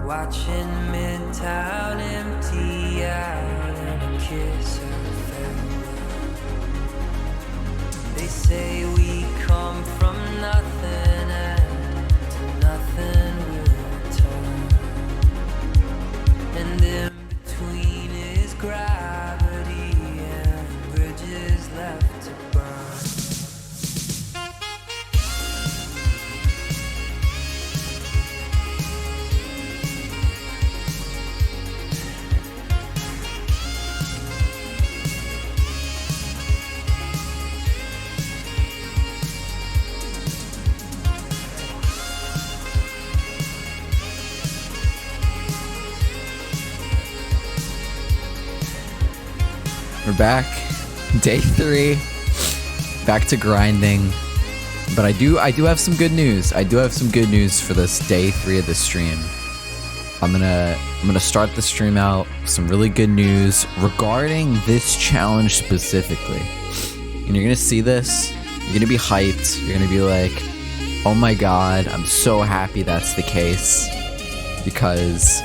Watching Midtown empty out and a kiss of farewell. They say we come from nothing and to nothing we'll return. And in between is gravity and bridges left to burn. We're back, day 3, back to grinding, but I do have some good news. I do have some good news for this day 3 of the stream. I'm gonna start the stream out with some really good news regarding this challenge specifically. And you're gonna see this, you're gonna be hyped, you're gonna be like, oh my god, I'm so happy that's the case, because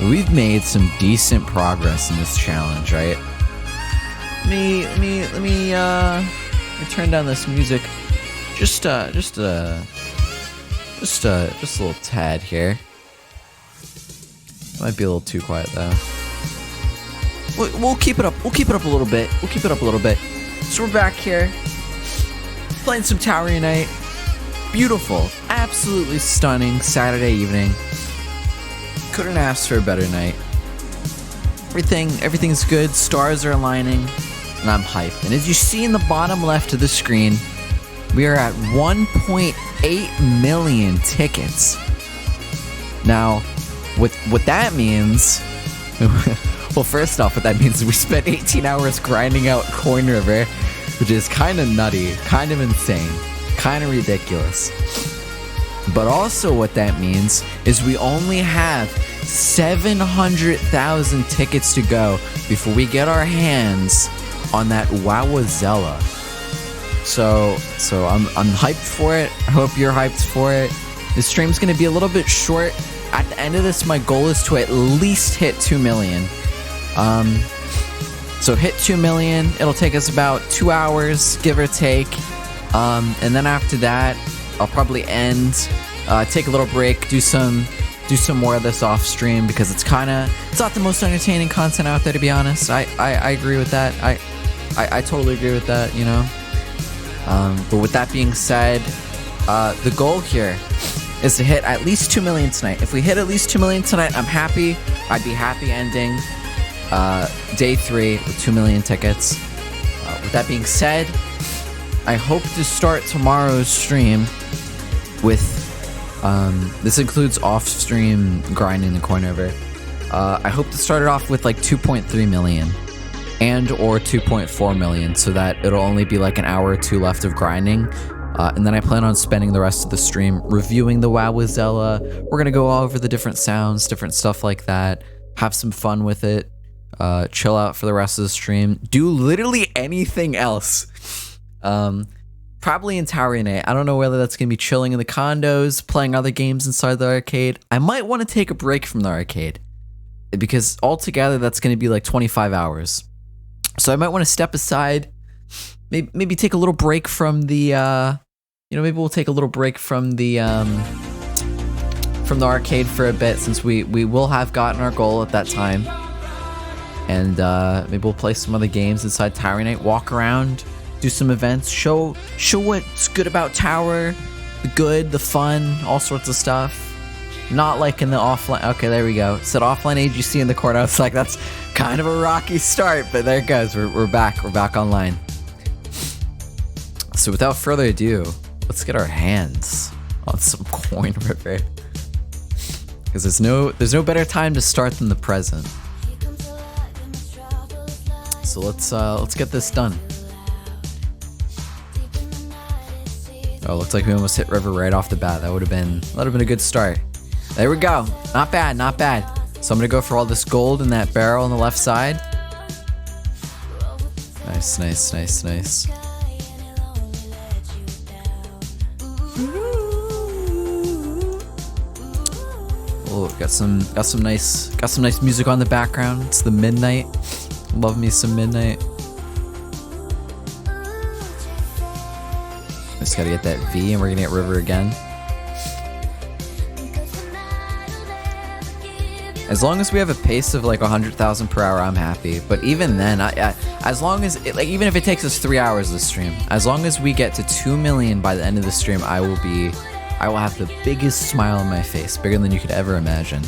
we've made some decent progress in this challenge, right? Let me turn down this music just a little tad here. Might be a little too quiet though. We'll keep it up. We'll keep it up a little bit. So we're back here playing some Tower Unite. Beautiful, absolutely stunning Saturday evening. Couldn't ask for a better night. Everything's good. Stars are aligning. And I'm hyped. And as you see in the bottom left of the screen, we are at 1.8 million tickets. Now, what that means, well, first off, what that means is we spent 18 hours grinding out Coin River, which is kind of nutty, kind of insane, kind of ridiculous. But also what that means is we only have 700,000 tickets to go before we get our hands on that Wowazella. So I'm hyped for it. I hope you're hyped for it. This stream's gonna be a little bit short. At the end of this, my goal is to at least hit 2 million. So hit 2 million. It'll take us about 2 hours, give or take. And then after that, I'll probably end, take a little break, do some more of this off stream, because it's not the most entertaining content out there, to be honest. I agree with that. I totally agree with that, you know. But with that being said, the goal here is to hit at least 2 million tonight. If we hit at least 2 million tonight, I'm happy. I'd be happy ending day 3 with 2 million tickets. With that being said, I hope to start tomorrow's stream with this includes off-stream grinding the Coin River. I hope to start it off with like 2.3 million and or 2.4 million, so that it'll only be like an hour or 2 left of grinding. And then I plan on spending the rest of the stream reviewing the Wowazella. We're gonna go all over the different sounds, different stuff like that, have some fun with it, chill out for the rest of the stream, do literally anything else. Probably in Tower Unite. I don't know whether that's gonna be chilling in the condos, playing other games inside the arcade. I might want to take a break from the arcade, because altogether that's gonna be like 25 hours. So I might want to step aside, maybe take a little break from the, maybe we'll take a little break from the arcade for a bit, since we will have gotten our goal at that time. And maybe we'll play some other games inside Tower Unite, walk around, do some events, show what's good about Tower, the good, the fun, all sorts of stuff. Not like in the offline. Okay, there we go. It said offline AGC in the corner. I was like, that's kind of a rocky start, but there it goes. We're back. We're back online. So without further ado, let's get our hands on some Coin River, because there's no better time to start than the present. So let's get this done. Oh, looks like we almost hit River right off the bat. That would have been a good start. There we go. Not bad, not bad. So I'm gonna go for all this gold in that barrel on the left side. Nice, nice, nice, nice. Oh, got some nice music on the background. It's the midnight. Love me some midnight. Just gotta get that V, and we're gonna get River again. As long as we have a pace of like 100,000 per hour, I'm happy. But even then, as long as even if it takes us 3 hours to stream, as long as we get to 2 million by the end of the stream, I will have the biggest smile on my face, bigger than you could ever imagine.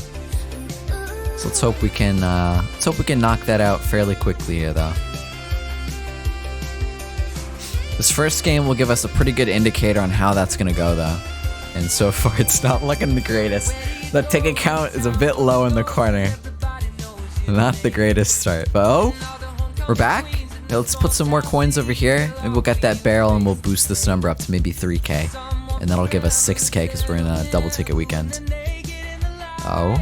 So let's hope we can knock that out fairly quickly here, though. This first game will give us a pretty good indicator on how that's gonna go, though. And so far, it's not looking the greatest. The ticket count is a bit low in the corner. Not the greatest start, but oh, we're back. Okay, let's put some more coins over here. Maybe we'll get that barrel and we'll boost this number up to maybe 3K. And that'll give us 6K because we're in a double ticket weekend. Oh.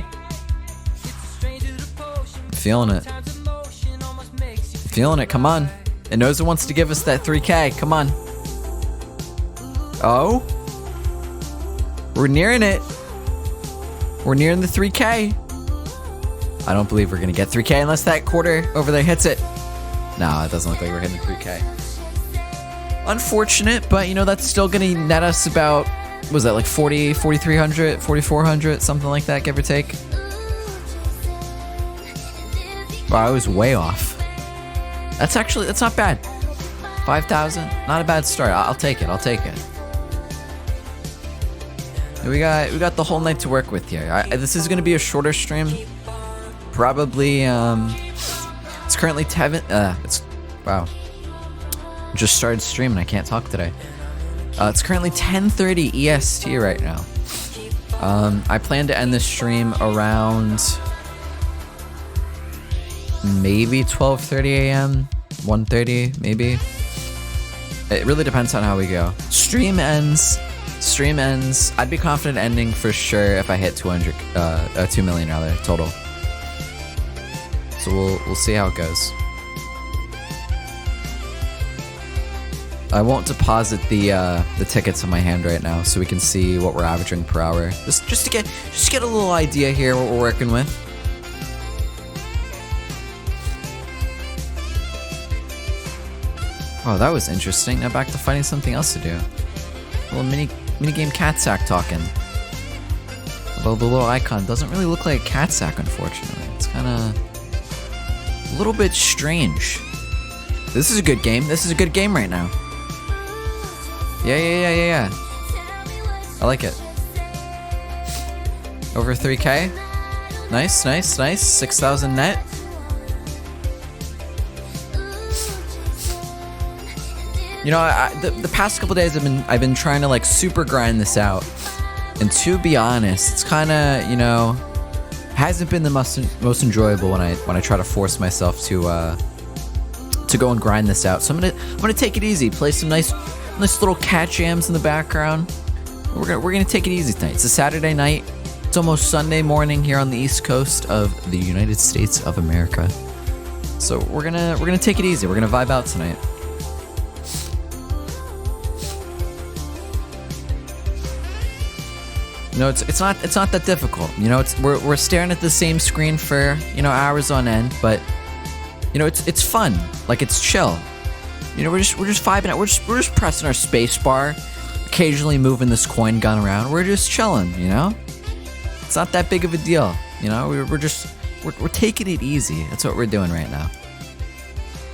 I'm feeling it. I'm feeling it, come on. It knows it wants to give us that 3K, come on. Oh. We're nearing it. We're nearing the 3K. I don't believe we're gonna get 3K unless that quarter over there hits it. No, it doesn't look like we're hitting 3K. Unfortunate, but you know, that's still gonna net us about, what was that, like 4,300, 4,400, something like that, give or take. Wow, I was way off. That's not bad. 5,000, not a bad start. I'll take it, I'll take it. We got the whole night to work with here. This is gonna be a shorter stream. Probably, it's currently wow. Just started streaming, I can't talk today. It's currently 10:30 EST right now. I plan to end this stream around maybe 12:30 a.m., 1:30 maybe. It really depends on how we go. Stream ends. I'd be confident ending for sure if I hit 2 million rather total. So we'll see how it goes. I won't deposit the tickets in my hand right now, so we can see what we're averaging per hour. Just to get a little idea here what we're working with. Oh, that was interesting. Now back to finding something else to do. A little minigame cat sack talking. Although the little icon doesn't really look like a cat sack, unfortunately. It's kind of a little bit strange. This is a good game. This is a good game right now. Yeah. I like it. Over 3K. Nice. 6,000 net. You know, the past couple days I've been trying to like super grind this out, and to be honest, it's kind of, you know, hasn't been the most enjoyable when I try to force myself to go and grind this out. So I'm gonna take it easy, play some nice little cat jams in the background. We're gonna take it easy tonight. It's a Saturday night. It's almost Sunday morning here on the East Coast of the United States of America. So we're gonna take it easy. We're gonna vibe out tonight. You know, it's not that difficult. You know, we're staring at the same screen for, you know, hours on end, but you know, it's fun. Like, it's chill. You know, we're just vibing out. We're just pressing our space bar, occasionally moving this coin gun around. We're just chilling, you know? It's not that big of a deal. You know, we're taking it easy. That's what we're doing right now.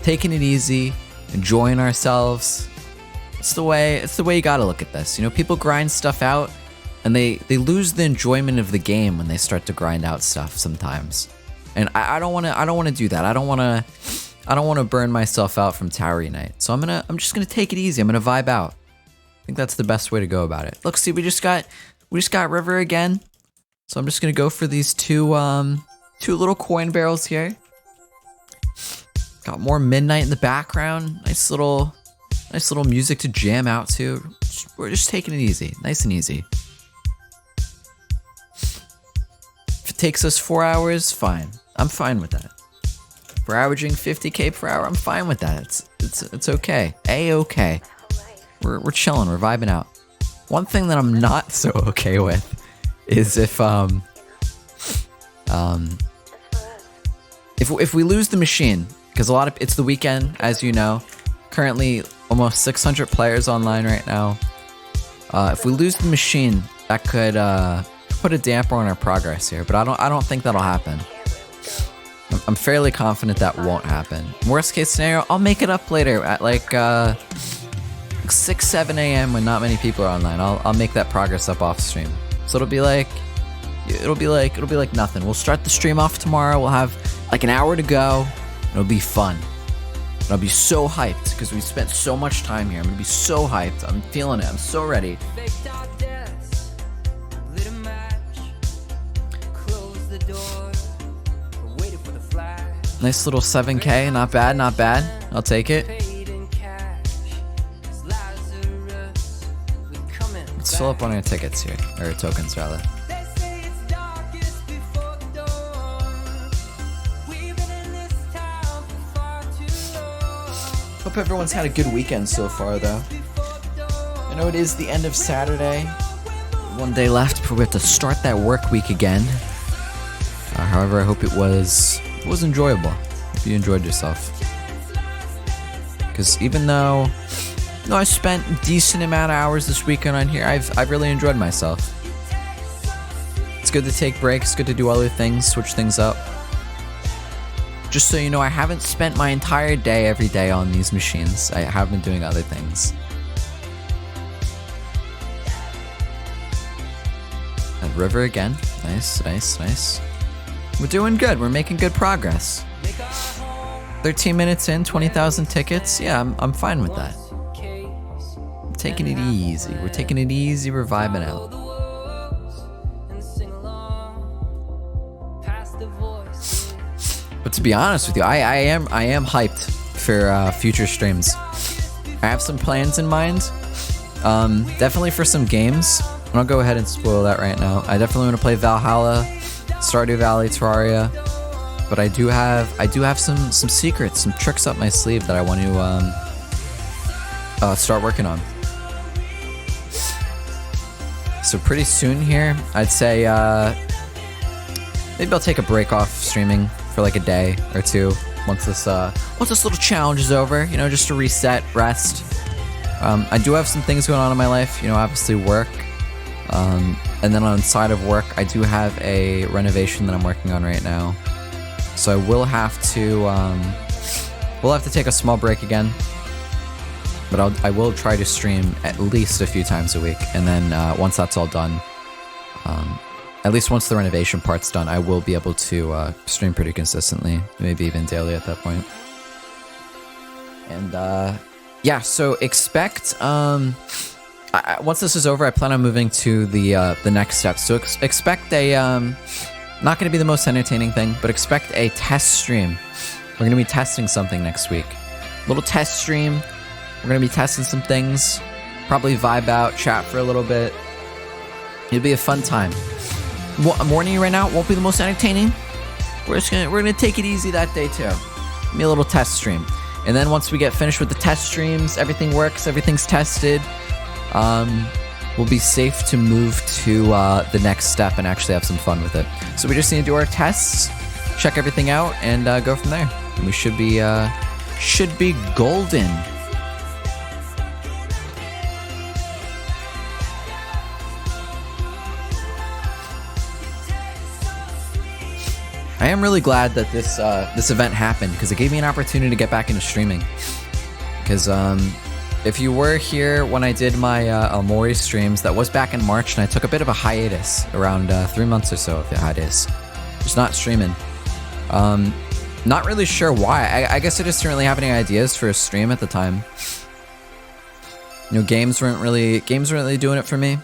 Taking it easy, enjoying ourselves. It's the way you gotta look at this. You know, people grind stuff out, and they lose the enjoyment of the game when they start to grind out stuff sometimes. And I don't want to do that. I don't want to burn myself out from Tower Unite. So I'm just gonna take it easy. I'm gonna vibe out. I think that's the best way to go about it. Look, see, we just got River again. So I'm just gonna go for these two little coin barrels here. Got more Midnight in the background. Nice little music to jam out to. We're just taking it easy, nice and easy. If it takes us 4 hours, fine. I'm fine with that. If we're averaging 50K per hour, I'm fine with that. It's okay. A-okay. We're chilling, we're vibing out. One thing that I'm not so okay with is if If we lose the machine, because it's the weekend, as you know, currently almost 600 players online right now. If we lose the machine, that could put a damper on our progress here, but I don't think that'll happen. I'm fairly confident that won't happen. Worst case scenario, I'll make it up later at like 6, 7 a.m. when not many people are online. I'll make that progress up off stream. So it'll be like nothing. We'll start the stream off tomorrow. We'll have like an hour to go. It'll be fun. And I'll be so hyped because we spent so much time here. I'm gonna be so hyped. I'm feeling it. I'm so ready. Faked our deaths, lit a match, closed the door, waited for the flash. Nice little 7K. Not bad. Not bad. I'll take it. Paid in cash, as Lazarus was coming Let's fill up on our tickets here, or tokens rather. They say it's darkest before the dawn. We've been in this town for far too long. Hope everyone's had a good weekend so far, though. I know it is the end of Saturday. One day left before we have to start that work week again. However, I hope it was enjoyable. Hope you enjoyed yourself. Because even though I spent a decent amount of hours this weekend on here, I've really enjoyed myself. It's good to take breaks. It's good to do other things, switch things up. Just so you know, I haven't spent my entire day every day on these machines. I have been doing other things. At River again. Nice, nice, nice. We're doing good. We're making good progress. 13 minutes in, 20,000 tickets. Yeah, I'm fine with that. I'm taking it easy. We're taking it easy. We're vibing out. But to be honest with you, I am hyped for future streams. I have some plans in mind. Definitely for some games. And I'll go ahead and spoil that right now. I definitely want to play Valhalla, Stardew Valley, Terraria. But I do have some secrets, some tricks up my sleeve that I want to start working on. So pretty soon here, I'd say maybe I'll take a break off streaming for like a day or two once this little challenge is over. You know, just to reset, rest. I do have some things going on in my life. You know, obviously work. And then on side of work, I do have a renovation that I'm working on right now. So I will have to, we'll have to take a small break again. But I will try to stream at least a few times a week. And then once that's all done, at least once the renovation part's done, I will be able to stream pretty consistently. Maybe even daily at that point. And yeah, so expect, once this is over, I plan on moving to the next step. So expect a, not going to be the most entertaining thing, but expect a test stream. We're going to be testing something next week. Little test stream. We're going to be testing some things. Probably vibe out, chat for a little bit. It'll be a fun time. I'm warning you right now, it won't be the most entertaining. We're gonna take it easy that day too. Give me a little test stream. And then once we get finished with the test streams, everything works, everything's tested. We'll be safe to move to the next step and actually have some fun with it. So we just need to do our tests, check everything out, and go from there. And we should be golden. I am really glad that this event happened because it gave me an opportunity to get back into streaming. Because if you were here when I did my Almori streams, that was back in March, and I took a bit of a hiatus, around 3 months or so of the hiatus. Just not streaming. Not really sure why. I guess I just didn't really have any ideas for a stream at the time. You know, games weren't really doing it for me.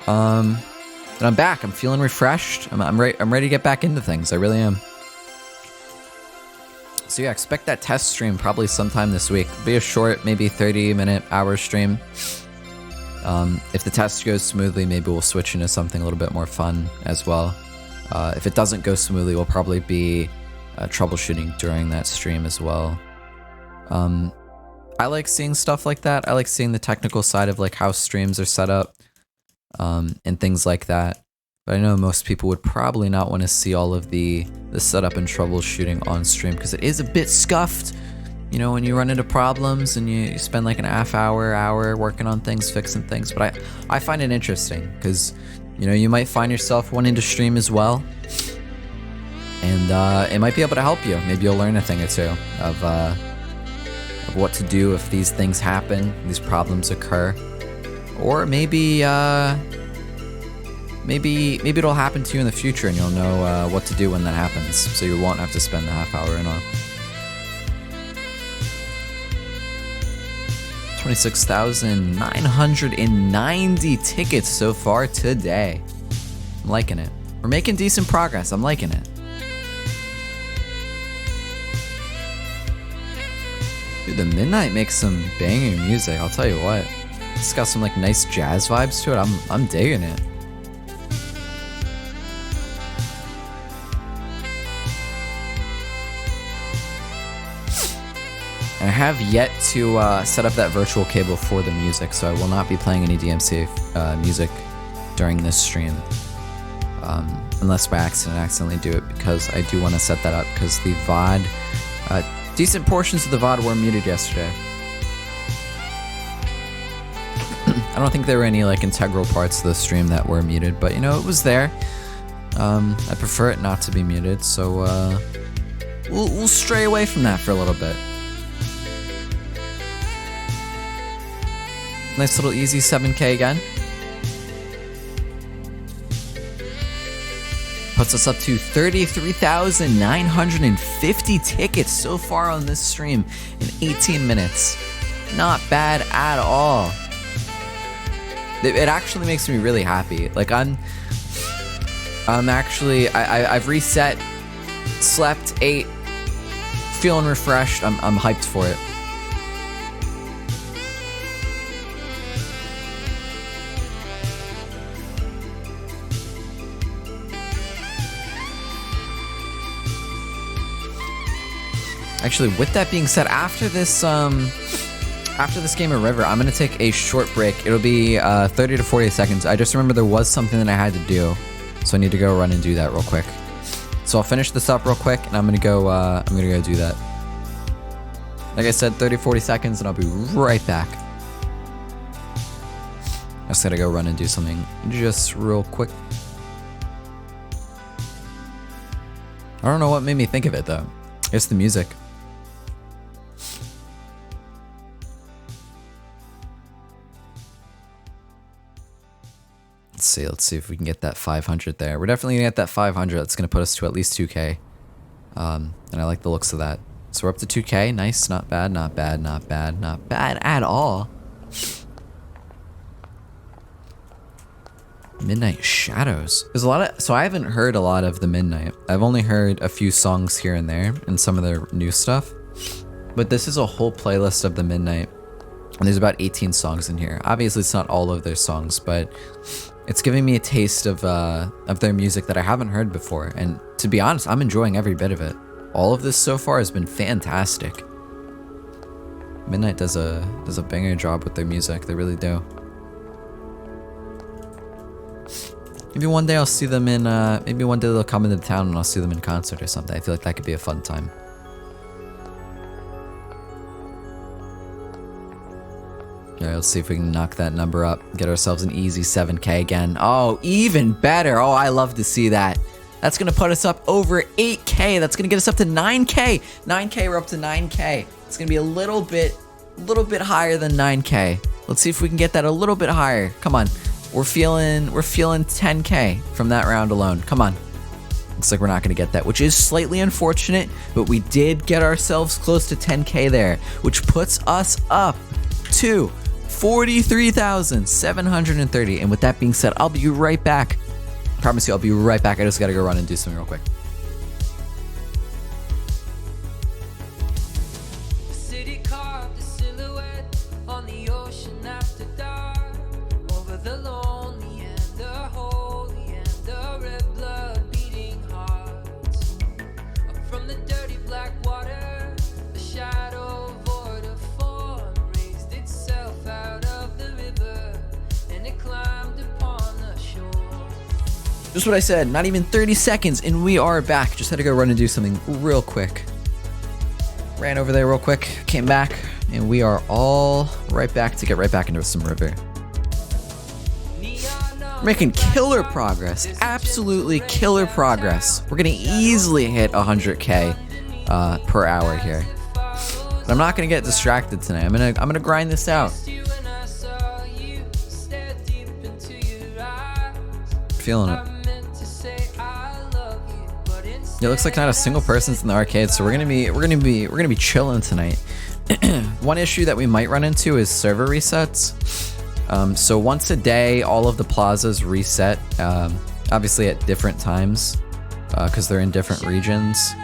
And I'm back. I'm feeling refreshed. I'm ready to get back into things. I really am. So yeah, expect that test stream probably sometime this week. It'll be a short, maybe 30-minute, hour stream. If the test goes smoothly, maybe we'll switch into something a little bit more fun as well. If it doesn't go smoothly, we'll probably be troubleshooting during that stream as well. I like seeing stuff like that. I like seeing the technical side of like how streams are set up, and things like that. But I know most people would probably not want to see all of the setup and troubleshooting on stream because it is a bit scuffed. You know, when you run into problems and you spend like an half hour working on things, fixing things. But I find it interesting because, you know, you might find yourself wanting to stream as well. And it might be able to help you. Maybe you'll learn a thing or two of what to do if these things happen, these problems occur. Or maybe it'll happen to you in the future and you'll know what to do when that happens. So you won't have to spend the half hour and all. 26,990 tickets so far today. I'm liking it. We're making decent progress. I'm liking it. Dude, the Midnight makes some banging music, I'll tell you what. It's got some like nice jazz vibes to it. I'm digging it. And I have yet to set up that virtual cable for the music, so I will not be playing any DMC music during this stream. Unless by accidentally do it, because I do want to set that up, because the VOD, decent portions of the VOD were muted yesterday. I don't think there were any like integral parts of the stream that were muted, but you know, it was there. I prefer it not to be muted, so we'll stray away from that for a little bit. Nice little easy 7K again. Puts us up to 33,950 tickets so far on this stream in 18 minutes. Not bad at all. It actually makes me really happy. Like I've reset, slept, ate, feeling refreshed. I'm hyped for it. Actually, with that being said, after this game of River, I'm gonna take a short break. It'll be 30 to 40 seconds. I just remember there was something that I had to do, so I need to go run and do that real quick. So I'll finish this up real quick, and I'm gonna go do that. Like I said, 30-40 seconds, and I'll be right back. I just gotta go run and do something just real quick. I don't know what made me think of it though. It's the music. Let's see if we can get that 500 there. We're definitely gonna get that 500. That's gonna put us to at least 2K. And I like the looks of that. So we're up to 2K. Nice, not bad, not bad, not bad, not bad at all. Midnight Shadows. There's a lot of, so I haven't heard a lot of the Midnight. I've only heard a few songs here and there and some of their new stuff. But this is a whole playlist of the Midnight. And there's about 18 songs in here. Obviously it's not all of their songs, but it's giving me a taste of their music that I haven't heard before. And to be honest, I'm enjoying every bit of it. All of this so far has been fantastic. Midnight does a banger job with their music. They really do. Maybe one day I'll see them in, maybe one day they'll come into town and I'll see them in concert or something. I feel like that could be a fun time. Alright, let's see if we can knock that number up. Get ourselves an easy 7K again. Oh, even better. Oh, I love to see that. That's going to put us up over 8K. That's going to get us up to 9K. 9K, we're up to 9K. It's going to be a little bit higher than 9K. Let's see if we can get that a little bit higher. Come on. We're feeling 10K from that round alone. Come on. Looks like we're not going to get that, which is slightly unfortunate, but we did get ourselves close to 10K there, which puts us up to 43,730. And with that being said, I'll be right back. I promise you I'll be right back. I just got to go run and do something real quick. Just what I said, not even 30 seconds, and we are back. Just had to go run and do something real quick. Ran over there real quick, came back, and we are all right back to get right back into some river. We're making killer progress, absolutely killer progress. We're gonna easily hit 100K per hour here. But I'm not gonna get distracted tonight. I'm gonna grind this out. Feeling it. It looks like not a single person's in the arcade, so we're gonna be chilling tonight. One issue that we might run into is server resets. So once a day, all of the plazas reset, obviously at different times, because they're in different regions.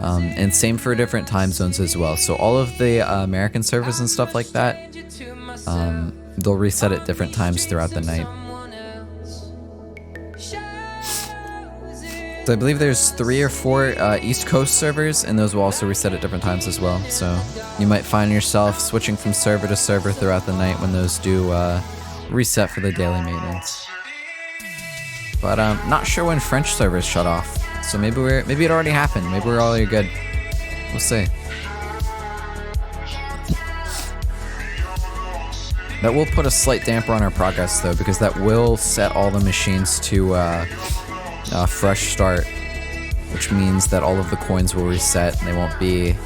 And same for different time zones as well. So all of the American servers and stuff like that, they'll reset at different times throughout the night. So I believe there's 3 or 4 East Coast servers, and those will also reset at different times as well. So you might find yourself switching from server to server throughout the night when those do reset for the daily maintenance. But not sure when French servers shut off. So maybe it already happened. Maybe we're all good. We'll see. That will put a slight damper on our progress though, because that will set all the machines to fresh start, which means that all of the coins will reset and they won't be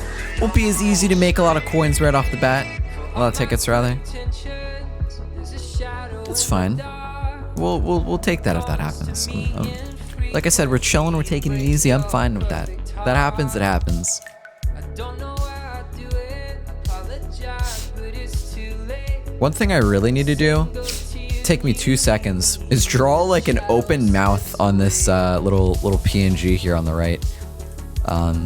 as easy to make a lot of coins right off the bat. A lot of tickets rather. It's fine. We'll take that if that happens. Like I said, we're chilling, we're taking it easy. I'm fine with that. If that happens, it happens. One thing I really need to do, take me 2 seconds, is draw like an open mouth on this little PNG here on the right.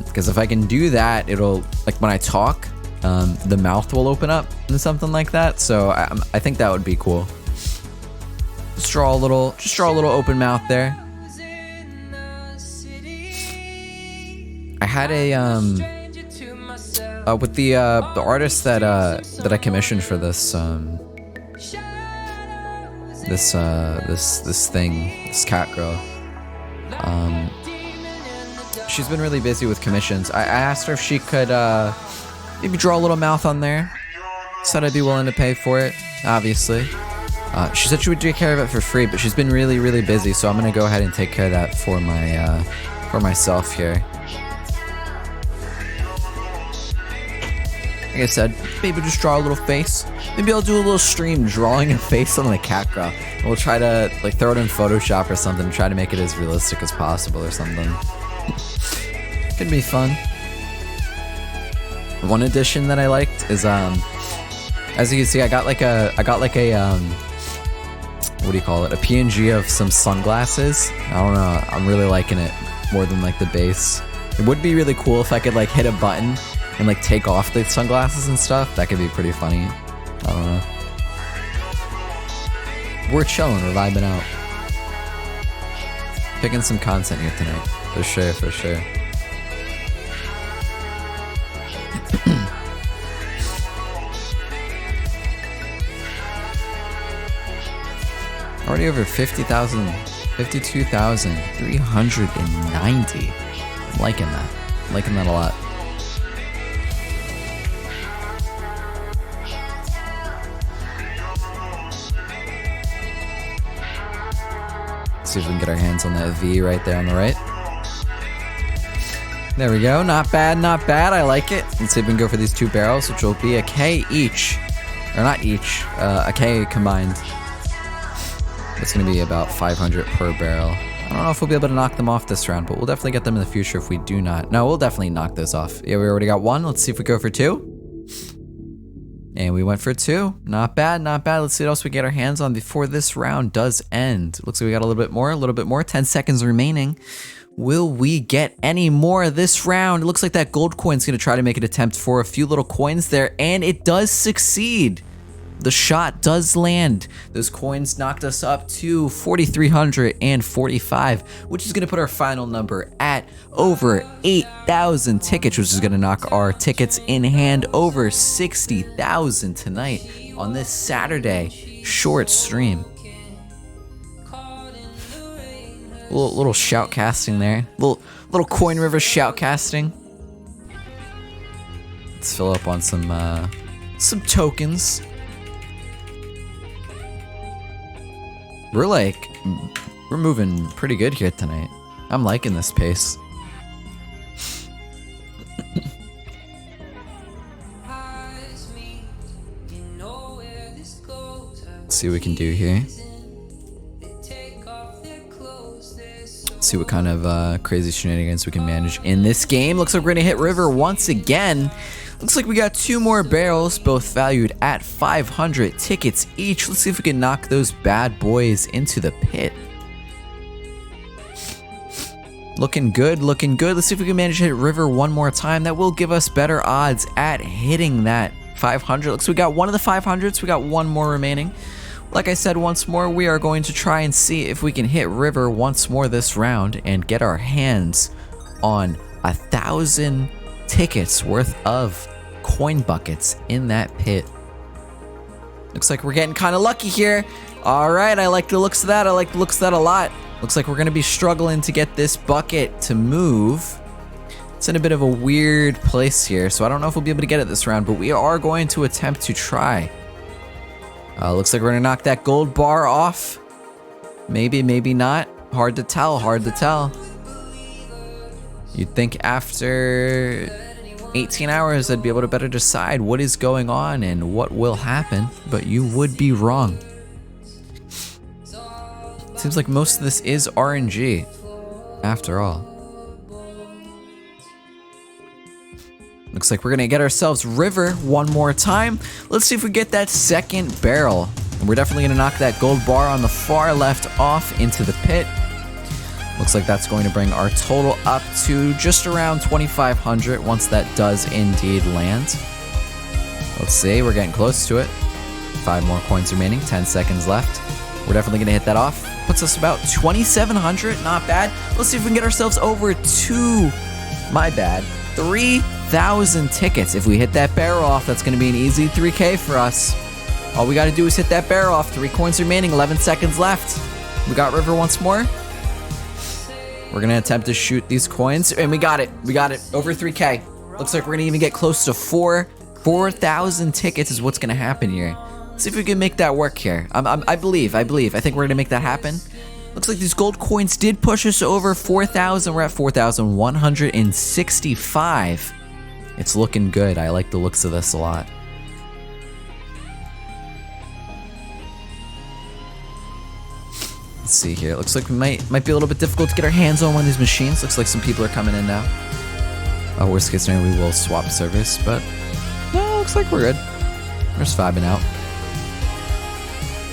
Because if I can do that, it'll, like when I talk, the mouth will open up and something like that. So I think that would be cool. Just draw a little open mouth there. I had a with the artist that I commissioned for this this cat girl. She's been really busy with commissions. I asked her if she could maybe draw a little mouth on there. Said I'd be willing to pay for it, obviously. She said she would take care of it for free, but she's been really, really busy, so I'm gonna go ahead and take care of that for myself here. Like I said, maybe just draw a little face. Maybe I'll do a little stream drawing a face on the cat girl. We'll try to like throw it in Photoshop or something, try to make it as realistic as possible or something. Could be fun. One addition that I liked is as you can see, I got like a what do you call it? A PNG of some sunglasses. I don't know. I'm really liking it more than like the base. It would be really cool if I could like hit a button and like take off the sunglasses and stuff. That could be pretty funny. I don't know. We're chilling, we're vibing out. Picking some content here tonight. For sure, for sure. Already over 50,000, 52,390. I'm liking that. I'm liking that a lot. See if we can get our hands on that V right there on the right. There we go. Not bad, not bad. I like it. Let's see if we can go for these 2 barrels, which will be a K each. Or not each, a K combined. It's going to be about 500 per barrel. I don't know if we'll be able to knock them off this round, but we'll definitely get them in the future if we do not. No, we'll definitely knock those off. Yeah, we already got 1. Let's see if we go for 2. And we went for 2. Not bad, not bad. Let's see what else we get our hands on before this round does end. Looks like we got a little bit more. 10 seconds remaining. Will we get any more this round? It looks like that gold coin's going to try to make an attempt for a few little coins there, and it does succeed. The shot does land. Those coins knocked us up to 4,345, which is going to put our final number at over 8,000 tickets, which is going to knock our tickets in hand over 60,000 tonight on this Saturday short stream. Little shout casting there. Little Coin River shout casting. Let's fill up on some tokens. We're moving pretty good here tonight. I'm liking this pace. Let's see what we can do here. See what kind of crazy shenanigans we can manage in this game. Looks like we're gonna hit river once again. Looks like we got 2 more barrels, both valued at 500 tickets each. Let's see if we can knock those bad boys into the pit. Looking good, looking good. Let's see if we can manage to hit river one more time. That will give us better odds at hitting that 500. Looks like we got one of the 500s. We got 1 more remaining. Like I said, once more, we are going to try and see if we can hit river once more this round and get our hands on 1,000 tickets worth of coin buckets in that pit. Looks like we're getting kind of lucky here. All right, I like the looks of that. I like the looks of that a lot. Looks like we're going to be struggling to get this bucket to move. It's in a bit of a weird place here, so I don't know if we'll be able to get it this round, but we are going to attempt to try. Looks like we're going to knock that gold bar off. Maybe, maybe not. Hard to tell, hard to tell. You'd think after 18 hours I'd be able to better decide what is going on and what will happen, but you would be wrong. Seems like most of this is RNG, after all. Looks like we're gonna get ourselves river one more time. Let's see if we get that second barrel. And we're definitely gonna knock that gold bar on the far left off into the pit. Looks like that's going to bring our total up to just around 2,500 once that does indeed land. Let's see, we're getting close to it. 5 more coins remaining, 10 seconds left. We're definitely gonna hit that off. Puts us about 2,700, not bad. Let's see if we can get ourselves over to, my bad, 3,000 tickets. If we hit that barrel off, that's gonna be an easy 3K for us. All we gotta do is hit that barrel off. 3 coins remaining, 11 seconds left. We got river once more. We're gonna attempt to shoot these coins, and we got it. We got it, over 3K. Looks like we're gonna even get close to 4,000 tickets is what's gonna happen here. See if we can make that work here. I believe. I think we're gonna make that happen. Looks like these gold coins did push us over 4,000. We're at 4,165. It's looking good. I like the looks of this a lot. Let's see here. It looks like we might be a little bit difficult to get our hands on one of these machines. Looks like some people are coming in now. Worst case scenario, we will swap servers, but no, looks like we're good. We're just vibing out.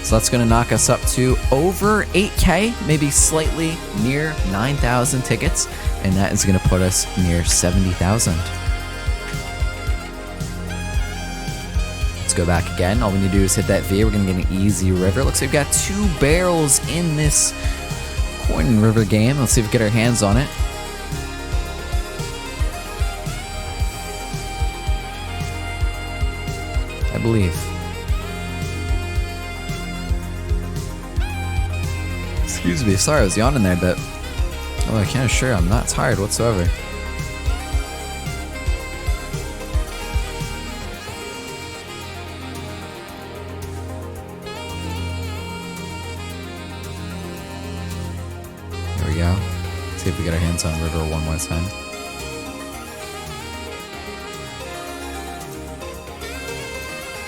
So that's going to knock us up to over 8K, maybe slightly near 9,000 tickets, and that is going to put us near 70,000. Let's go back again. All we need to do is hit that V. We're going to get an easy river. Looks like we've got 2 barrels in this coin river game. Let's see if we can get our hands on it. I believe. Excuse me, sorry I was yawning there, but I can't assure I'm not tired whatsoever. There we go. See if we get our hands on river one more time.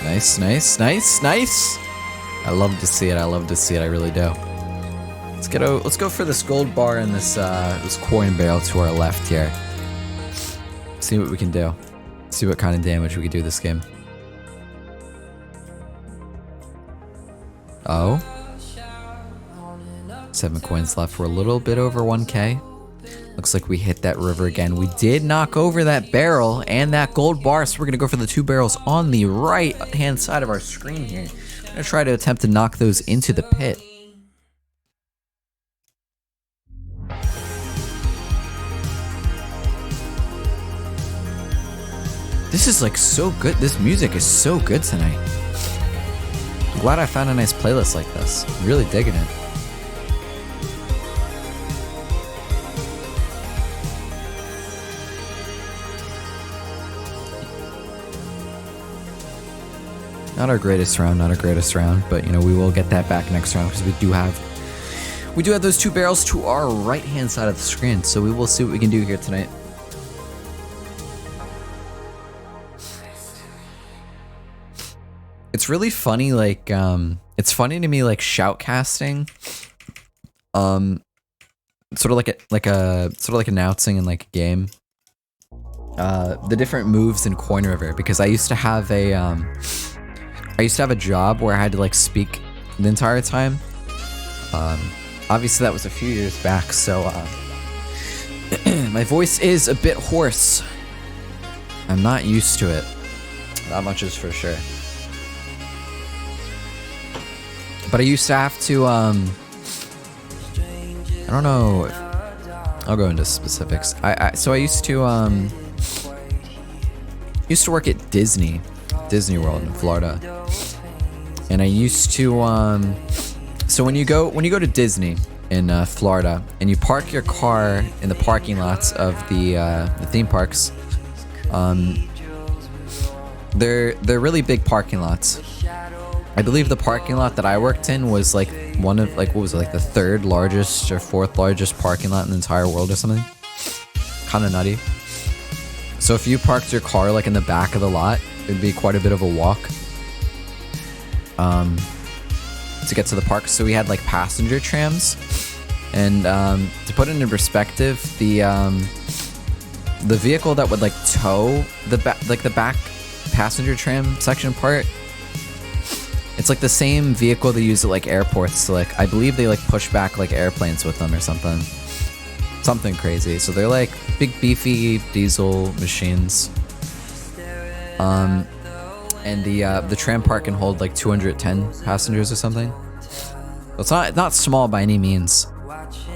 Nice, nice, nice, nice. I love to see it. I love to see it. I really do. Let's go for this gold bar and this coin barrel to our left here. See what we can do. See what kind of damage we can do this game. Oh. 7 coins left. We're a little bit over 1K. Looks like we hit that river again. We did knock over that barrel and that gold bar, so we're gonna go for the 2 barrels on the right hand side of our screen here. I'm gonna try to attempt to knock those into the pit. This is like so good. This music is so good tonight. I'm glad I found a nice playlist like this. I'm really digging it. Not our greatest round, not our greatest round, but you know, we will get that back next round because we do have those 2 barrels to our right-hand side of the screen. So we will see what we can do here tonight. It's really funny, like, it's funny to me, like, shoutcasting, sort of like announcing in like a game, the different moves in Coin River, because I used to have a job where I had to like speak the entire time. Obviously that was a few years back, so my voice is a bit hoarse. I'm not used to it. That much is for sure. But I used to have to, I don't know, I'll go into specifics. So I used to work at Disney World in Florida. And I used to, so when you go to Disney in Florida and you park your car in the parking lots of the theme parks, they're really big parking lots. I believe the parking lot that I worked in was like one of like, what was it, like the 3rd largest or 4th largest parking lot in the entire world or something. Kind of nutty. So if you parked your car like in the back of the lot, it'd be quite a bit of a walk to get to the park. So we had like passenger trams, and to put it into perspective, the vehicle that would like tow the back passenger tram section part, it's like the same vehicle they use at like airports to like, I believe they like push back like airplanes with them or something crazy. So they're like big beefy diesel machines. And the tram park can hold like 210 passengers or something. So it's not small by any means.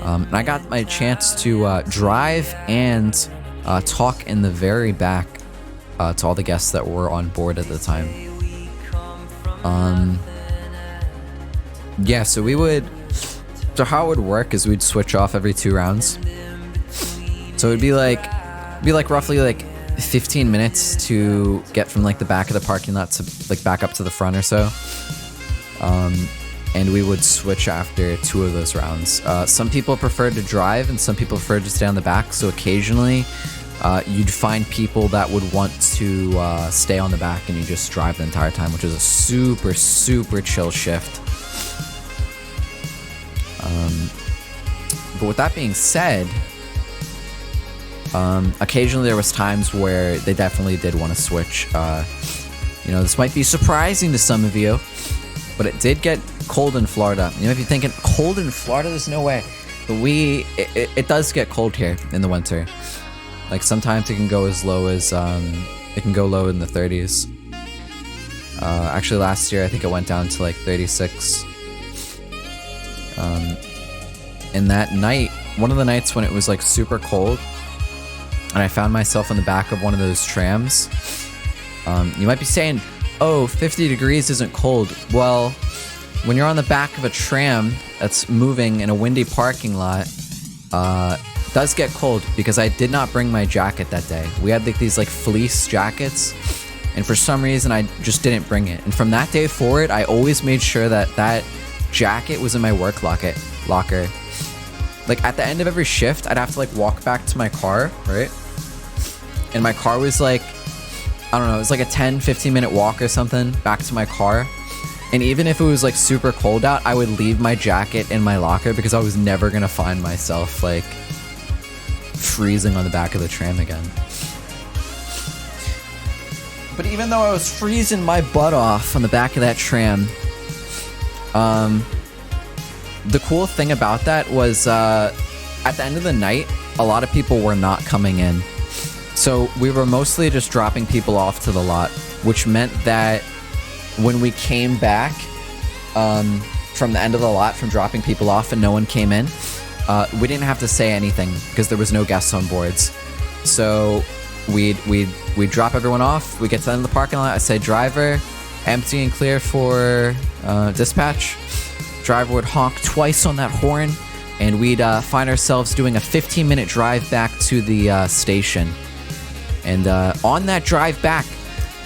And I got my chance to drive and talk in the very back to all the guests that were on board at the time. Yeah, so how it would work is we'd switch off every 2 rounds. So it'd be like roughly like 15 minutes to get from like the back of the parking lot to like back up to the front or so. And we would switch after 2 of those rounds. Some people prefer to drive and some people prefer to stay on the back. So occasionally you'd find people that would want to stay on the back and you just drive the entire time, which is a super, super chill shift. But with that being said, occasionally there was times where they definitely did want to switch. You know, this might be surprising to some of you, but it did get cold in Florida. You might be thinking, cold in Florida? There's no way. But it does get cold here in the winter. Like sometimes it can go as low as, it can go low in the 30s. Actually last year I think it went down to like 36. And that night, one of the nights when it was like super cold, and I found myself in the back of one of those trams. You might be saying, oh, 50 degrees isn't cold. Well, when you're on the back of a tram that's moving in a windy parking lot, it does get cold because I did not bring my jacket that day. We had like these like fleece jackets, and for some reason I just didn't bring it. And from that day forward, I always made sure that jacket was in my work locker. Like at the end of every shift, I'd have to like walk back to my car, right? And my car was like, I don't know, it was like a 10-15 minute walk or something back to my car. And even if it was like super cold out, I would leave my jacket in my locker because I was never gonna find myself like freezing on the back of the tram again. But even though I was freezing my butt off on the back of that tram, the cool thing about that was at the end of the night, a lot of people were not coming in. So we were mostly just dropping people off to the lot, which meant that when we came back from the end of the lot from dropping people off and no one came in, we didn't have to say anything because there was no guests on boards. So we'd drop everyone off, we get to the end of the parking lot, I say, driver, empty and clear for dispatch. Driver would honk twice on that horn, and we'd find ourselves doing a 15-minute drive back to the station. And on that drive back,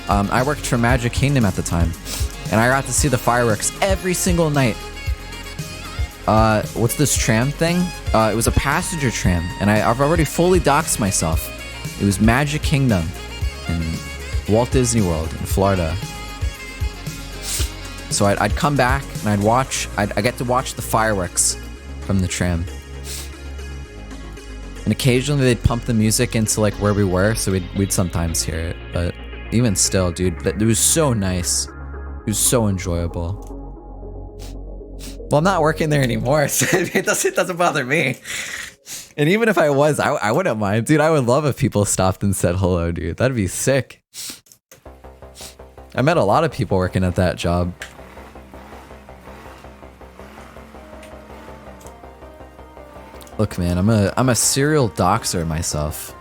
I worked for Magic Kingdom at the time, and I got to see the fireworks every single night. What's this tram thing? It was a passenger tram, and I've already fully doxed myself. It was Magic Kingdom in Walt Disney World in Florida. So I'd come back and I get to watch the fireworks from the tram. And occasionally they'd pump the music into like where we were, so we'd sometimes hear it. But even still, dude, it was so nice. It was so enjoyable. Well, I'm not working there anymore, so it doesn't bother me. And even if I was, I wouldn't mind. Dude, I would love if people stopped and said hello, dude. That'd be sick. I met a lot of people working at that job. Look, man, I'm a serial doxer myself.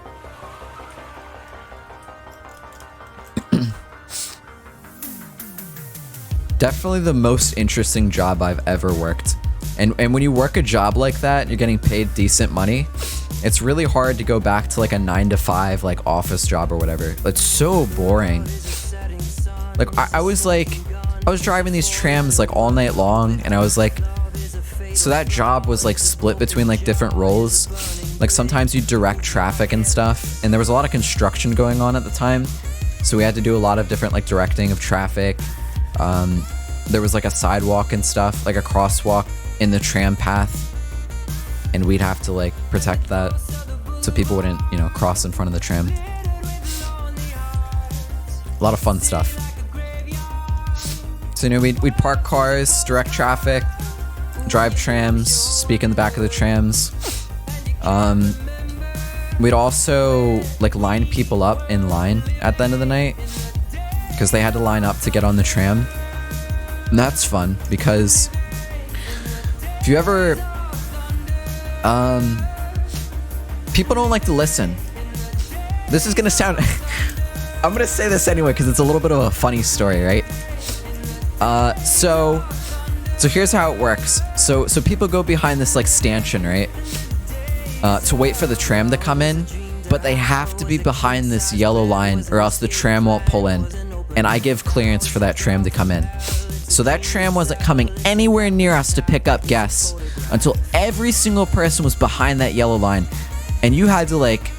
Definitely the most interesting job I've ever worked. And when you work a job like that, you're getting paid decent money. It's really hard to go back to like a 9-to-5 like office job or whatever. It's so boring. Like I was driving these trams like all night long, and I was like, so that job was like split between like different roles. Like sometimes you direct traffic and stuff, and there was a lot of construction going on at the time, so we had to do a lot of different like directing of traffic. There was like a sidewalk and stuff, like a crosswalk in the tram path, and we'd have to like protect that so people wouldn't, you know, cross in front of the tram. A lot of fun stuff. So, you know, we'd park cars, direct traffic, drive trams, speak in the back of the trams. We'd also like line people up in line at the end of the night because they had to line up to get on the tram. And that's fun because if you ever, people don't like to listen. This is gonna sound, I'm gonna say this anyway because it's a little bit of a funny story, right? So here's how it works. So people go behind this like stanchion, right? To wait for the tram to come in, but they have to be behind this yellow line or else the tram won't pull in. And I give clearance for that tram to come in. So that tram wasn't coming anywhere near us to pick up guests until every single person was behind that yellow line. And you had to like,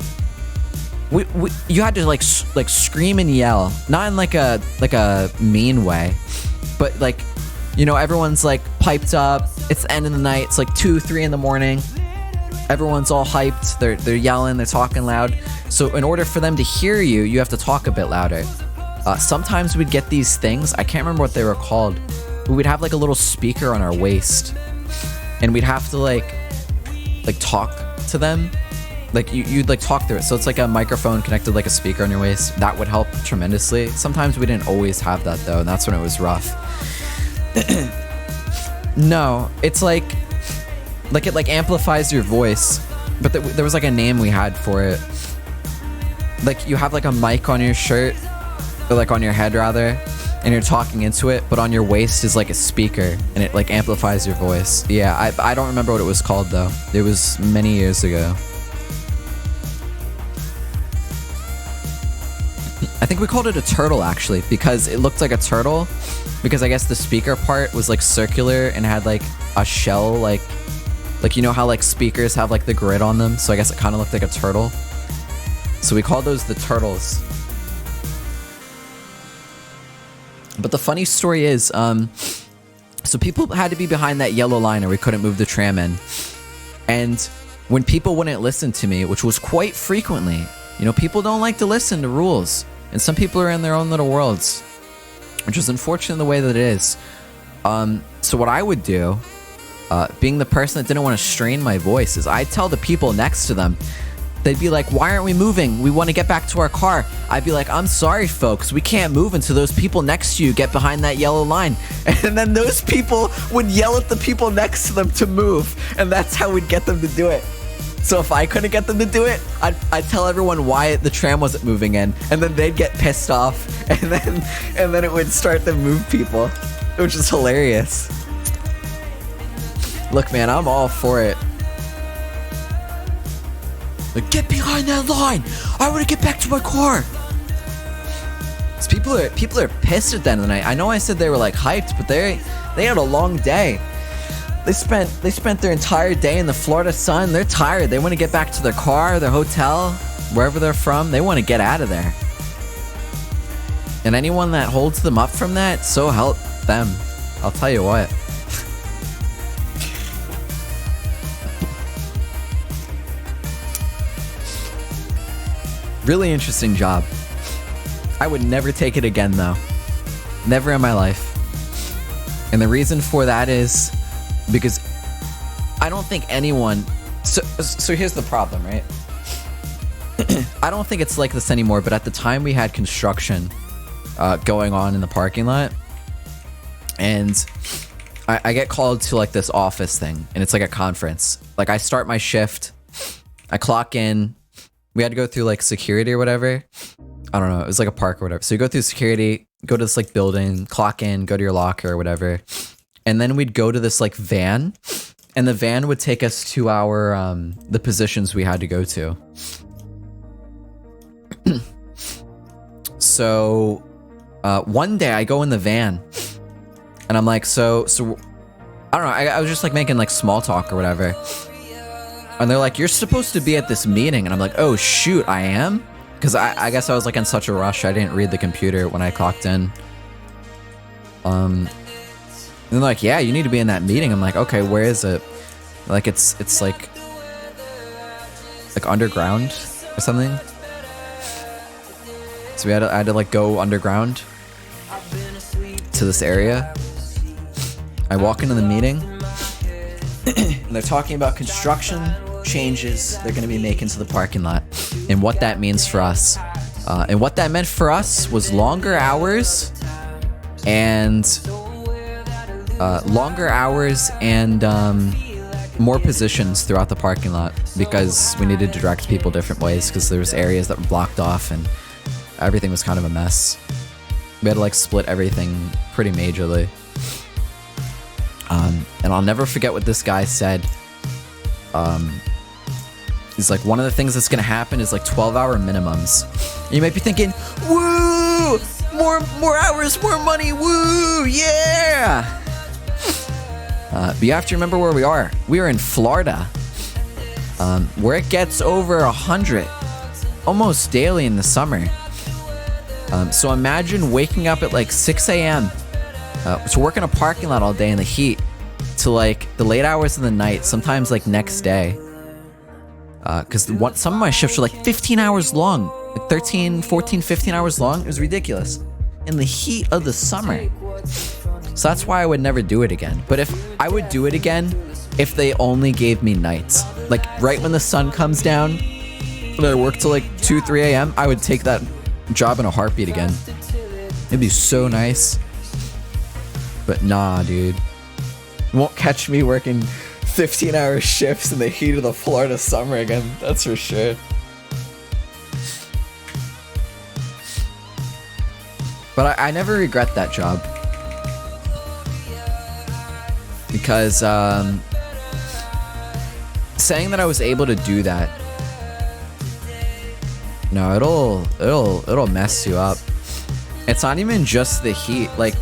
you had to like scream and yell, not in like a mean way, but like, you know, everyone's like piped up. It's the end of the night. It's like 2, 3 in the morning. Everyone's all hyped. They're yelling. They're talking loud. So in order for them to hear you, you have to talk a bit louder. Sometimes we'd get these things. I can't remember what they were called. But we'd have like a little speaker on our waist, and we'd have to like talk to them. Like you'd like talk through it. So it's like a microphone connected like a speaker on your waist. That would help tremendously. Sometimes we didn't always have that though, and that's when it was rough. No, it's like it like amplifies your voice, but there was like a name we had for it. Like you have like a mic on your shirt, or like on your head rather, and you're talking into it, but on your waist is like a speaker, and it like amplifies your voice. Yeah, I don't remember what it was called though. It was many years ago. I think we called it a turtle actually, because it looked like a turtle, because I guess the speaker part was like circular and had like a shell, like you know how like speakers have like the grid on them, so I guess it kind of looked like a turtle. So we called those the turtles. But the funny story is, so people had to be behind that yellow line or we couldn't move the tram in. And when people wouldn't listen to me, which was quite frequently, you know, people don't like to listen to rules. And some people are in their own little worlds, which is unfortunate the way that it is. So what I would do, being the person that didn't want to strain my voice, is I'd tell the people next to them. They'd be like, why aren't we moving? We want to get back to our car. I'd be like, I'm sorry, folks. We can't move until those people next to you get behind that yellow line. And then those people would yell at the people next to them to move. And that's how we'd get them to do it. So if I couldn't get them to do it, I'd tell everyone why the tram wasn't moving in. And then they'd get pissed off. And then it would start to move people, which is hilarious. Look, man, I'm all for it. Like, get behind that line! I want to get back to my car! So people are pissed at the end of the night. I know I said they were like hyped, but they had a long day. They spent their entire day in the Florida sun. They're tired. They want to get back to their car, their hotel, wherever they're from. They want to get out of there. And anyone that holds them up from that, so help them. I'll tell you what. Really interesting job. I would never take it again though. Never in my life. And the reason for that is because I don't think anyone... So here's the problem, right? I don't think it's like this anymore, but at the time we had construction going on in the parking lot. And I get called to like this office thing, and it's like a conference. Like I start my shift, I clock in, we had to go through like security or whatever. I don't know, it was like a park or whatever. So you go through security, go to this like building, clock in, go to your locker or whatever. And then we'd go to this like van, and the van would take us to our, the positions we had to go to. So, one day I go in the van, and I'm like, so I don't know, I was just like making like small talk or whatever. And they're like, you're supposed to be at this meeting. And I'm like, oh shoot, I am? Because I guess I was like in such a rush, I didn't read the computer when I clocked in. And they're like, yeah, you need to be in that meeting. I'm like, okay, where is it? Like it's like underground or something. So I had to like go underground to this area. I walk into the meeting, and they're talking about construction changes they're going to be making to the parking lot and what that means for us. And what that meant for us was longer hours and more positions throughout the parking lot, because we needed to direct people different ways because there was areas that were blocked off and everything was kind of a mess. We had to like split everything pretty majorly. And I'll never forget what this guy said. He's like, one of the things that's gonna happen is like 12-hour minimums. And you might be thinking, woo! More hours, more money, woo! Yeah! But you have to remember where we are. We are in Florida, where it gets over 100 almost daily in the summer. So imagine waking up at like 6 a.m. To work in a parking lot all day in the heat to like the late hours of the night, sometimes like next day. Because some of my shifts were like 15 hours long, like 13, 14, 15 hours long. It was ridiculous in the heat of the summer. So that's why I would never do it again. But if I would do it again, if they only gave me nights, like right when the sun comes down, and I work till like 2, 3 a.m., I would take that job in a heartbeat again. It'd be so nice. But nah, dude. You won't catch me working 15-hour shifts in the heat of the Florida summer again, that's for sure. But I never regret that job. Because saying that I was able to do that, no, it'll mess you up. It's not even just the heat. Like,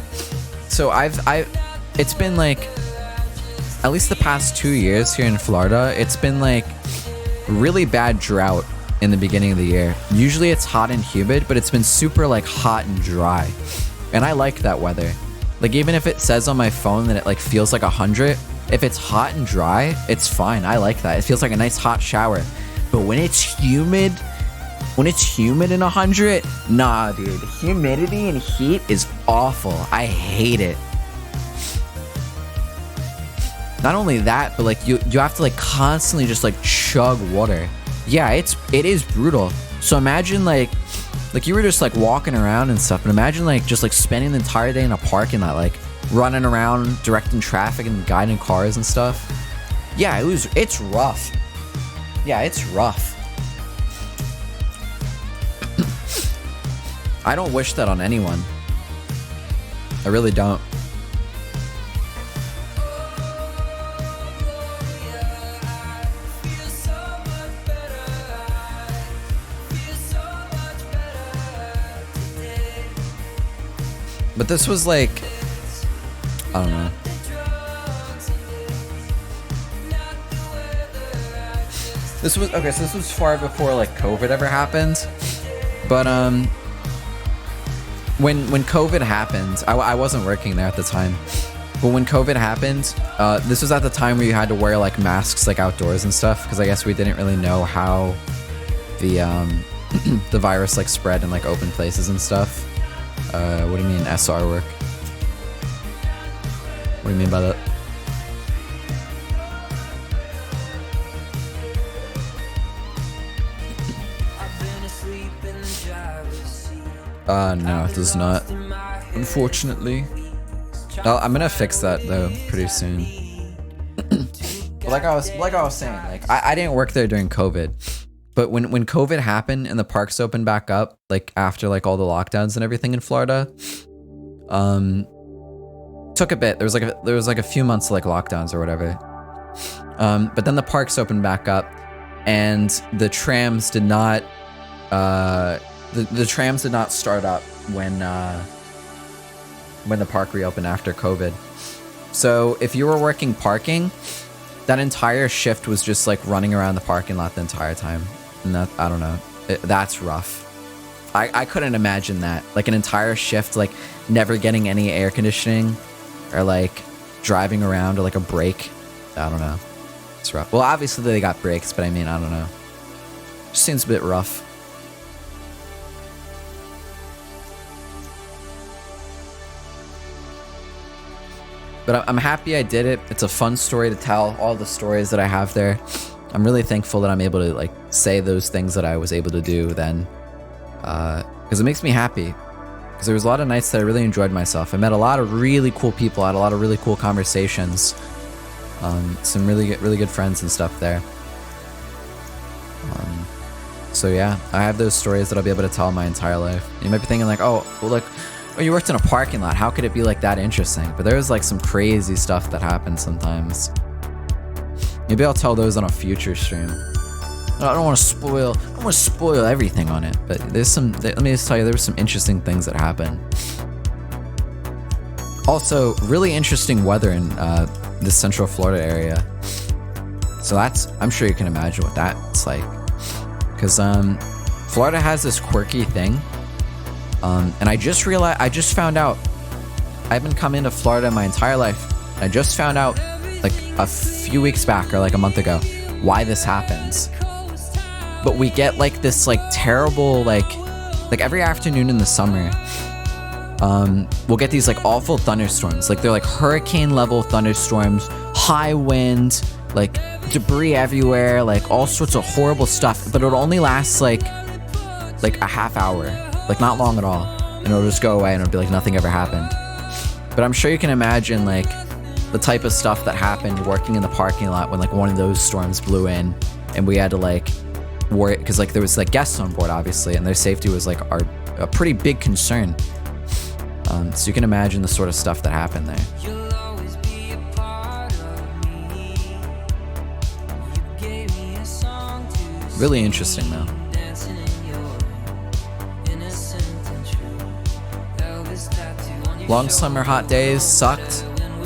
so it's been like, at least the past 2 years here in Florida, it's been like really bad drought in the beginning of the year. Usually it's hot and humid, but it's been super like hot and dry. And I like that weather. Like even if it says on my phone that it like feels like 100, if it's hot and dry, it's fine. I like that. It feels like a nice hot shower. But when it's humid in 100, nah, dude. Humidity and heat is awful. I hate it. Not only that, but like you have to like constantly just like chug water. Yeah, it is brutal. So imagine like you were just like walking around and stuff, and imagine like just like spending the entire day in a parking lot, like running around, directing traffic and guiding cars and stuff. Yeah, it's rough. Yeah, it's rough. I don't wish that on anyone. I really don't. this was like, I don't know. This was okay. So this was far before like COVID ever happened. But when COVID happened, I wasn't working there at the time. But when COVID happened, this was at the time where you had to wear like masks like outdoors and stuff, because I guess we didn't really know how the the virus like spread in like open places and stuff. What do you mean SR work? What do you mean by that? No, it does not. Unfortunately. Oh, I'm gonna fix that though pretty soon. But like I was saying, like I didn't work there during COVID. But when COVID happened and the parks opened back up, like after like all the lockdowns and everything in Florida, took a bit. There was like a few months of like lockdowns or whatever. But then the parks opened back up, and the trams did not the trams did not start up when the park reopened after COVID. So if you were working parking, that entire shift was just like running around the parking lot the entire time. And that, I don't know, that's rough. I couldn't imagine that. Like an entire shift, like never getting any air conditioning or like driving around or like a break. I don't know. It's rough. Well, obviously they got breaks, but I mean, I don't know. Just seems a bit rough. But I'm happy I did it. It's a fun story to tell, all the stories that I have there. I'm really thankful that I'm able to like say those things that I was able to do then. Because it makes me happy. Because there was a lot of nights that I really enjoyed myself. I met a lot of really cool people, had a lot of really cool conversations. Some really good friends and stuff there. So yeah, I have those stories that I'll be able to tell my entire life. You might be thinking like, oh, well, like, oh, you worked in a parking lot. How could it be like that interesting? But there's like some crazy stuff that happens sometimes. Maybe I'll tell those on a future stream. I don't want to spoil everything on it, but there's some, let me just tell you, there were some interesting things that happened. Also, really interesting weather in the Central Florida area. So that's, I'm sure you can imagine what that's like. Because Florida has this quirky thing. And I just found out, I've been coming to Florida my entire life. I just found out like a few weeks back or like a month ago why this happens. But we get like this like terrible like every afternoon in the summer, we'll get these like awful thunderstorms. Like they're like hurricane level thunderstorms, high wind, like debris everywhere, like all sorts of horrible stuff. But it'll only last like a half hour, like not long at all, and it'll just go away and it'll be like nothing ever happened. But I'm sure you can imagine like the type of stuff that happened working in the parking lot when like one of those storms blew in, and we had to like worry because like there was like guests on board obviously, and their safety was like a pretty big concern. So you can imagine the sort of stuff that happened there. You'll always be a part of me. You gave me a song to Really interesting though. sing, dancing in your innocent and true. Elvis tattoo on your Long summer hot days sucked,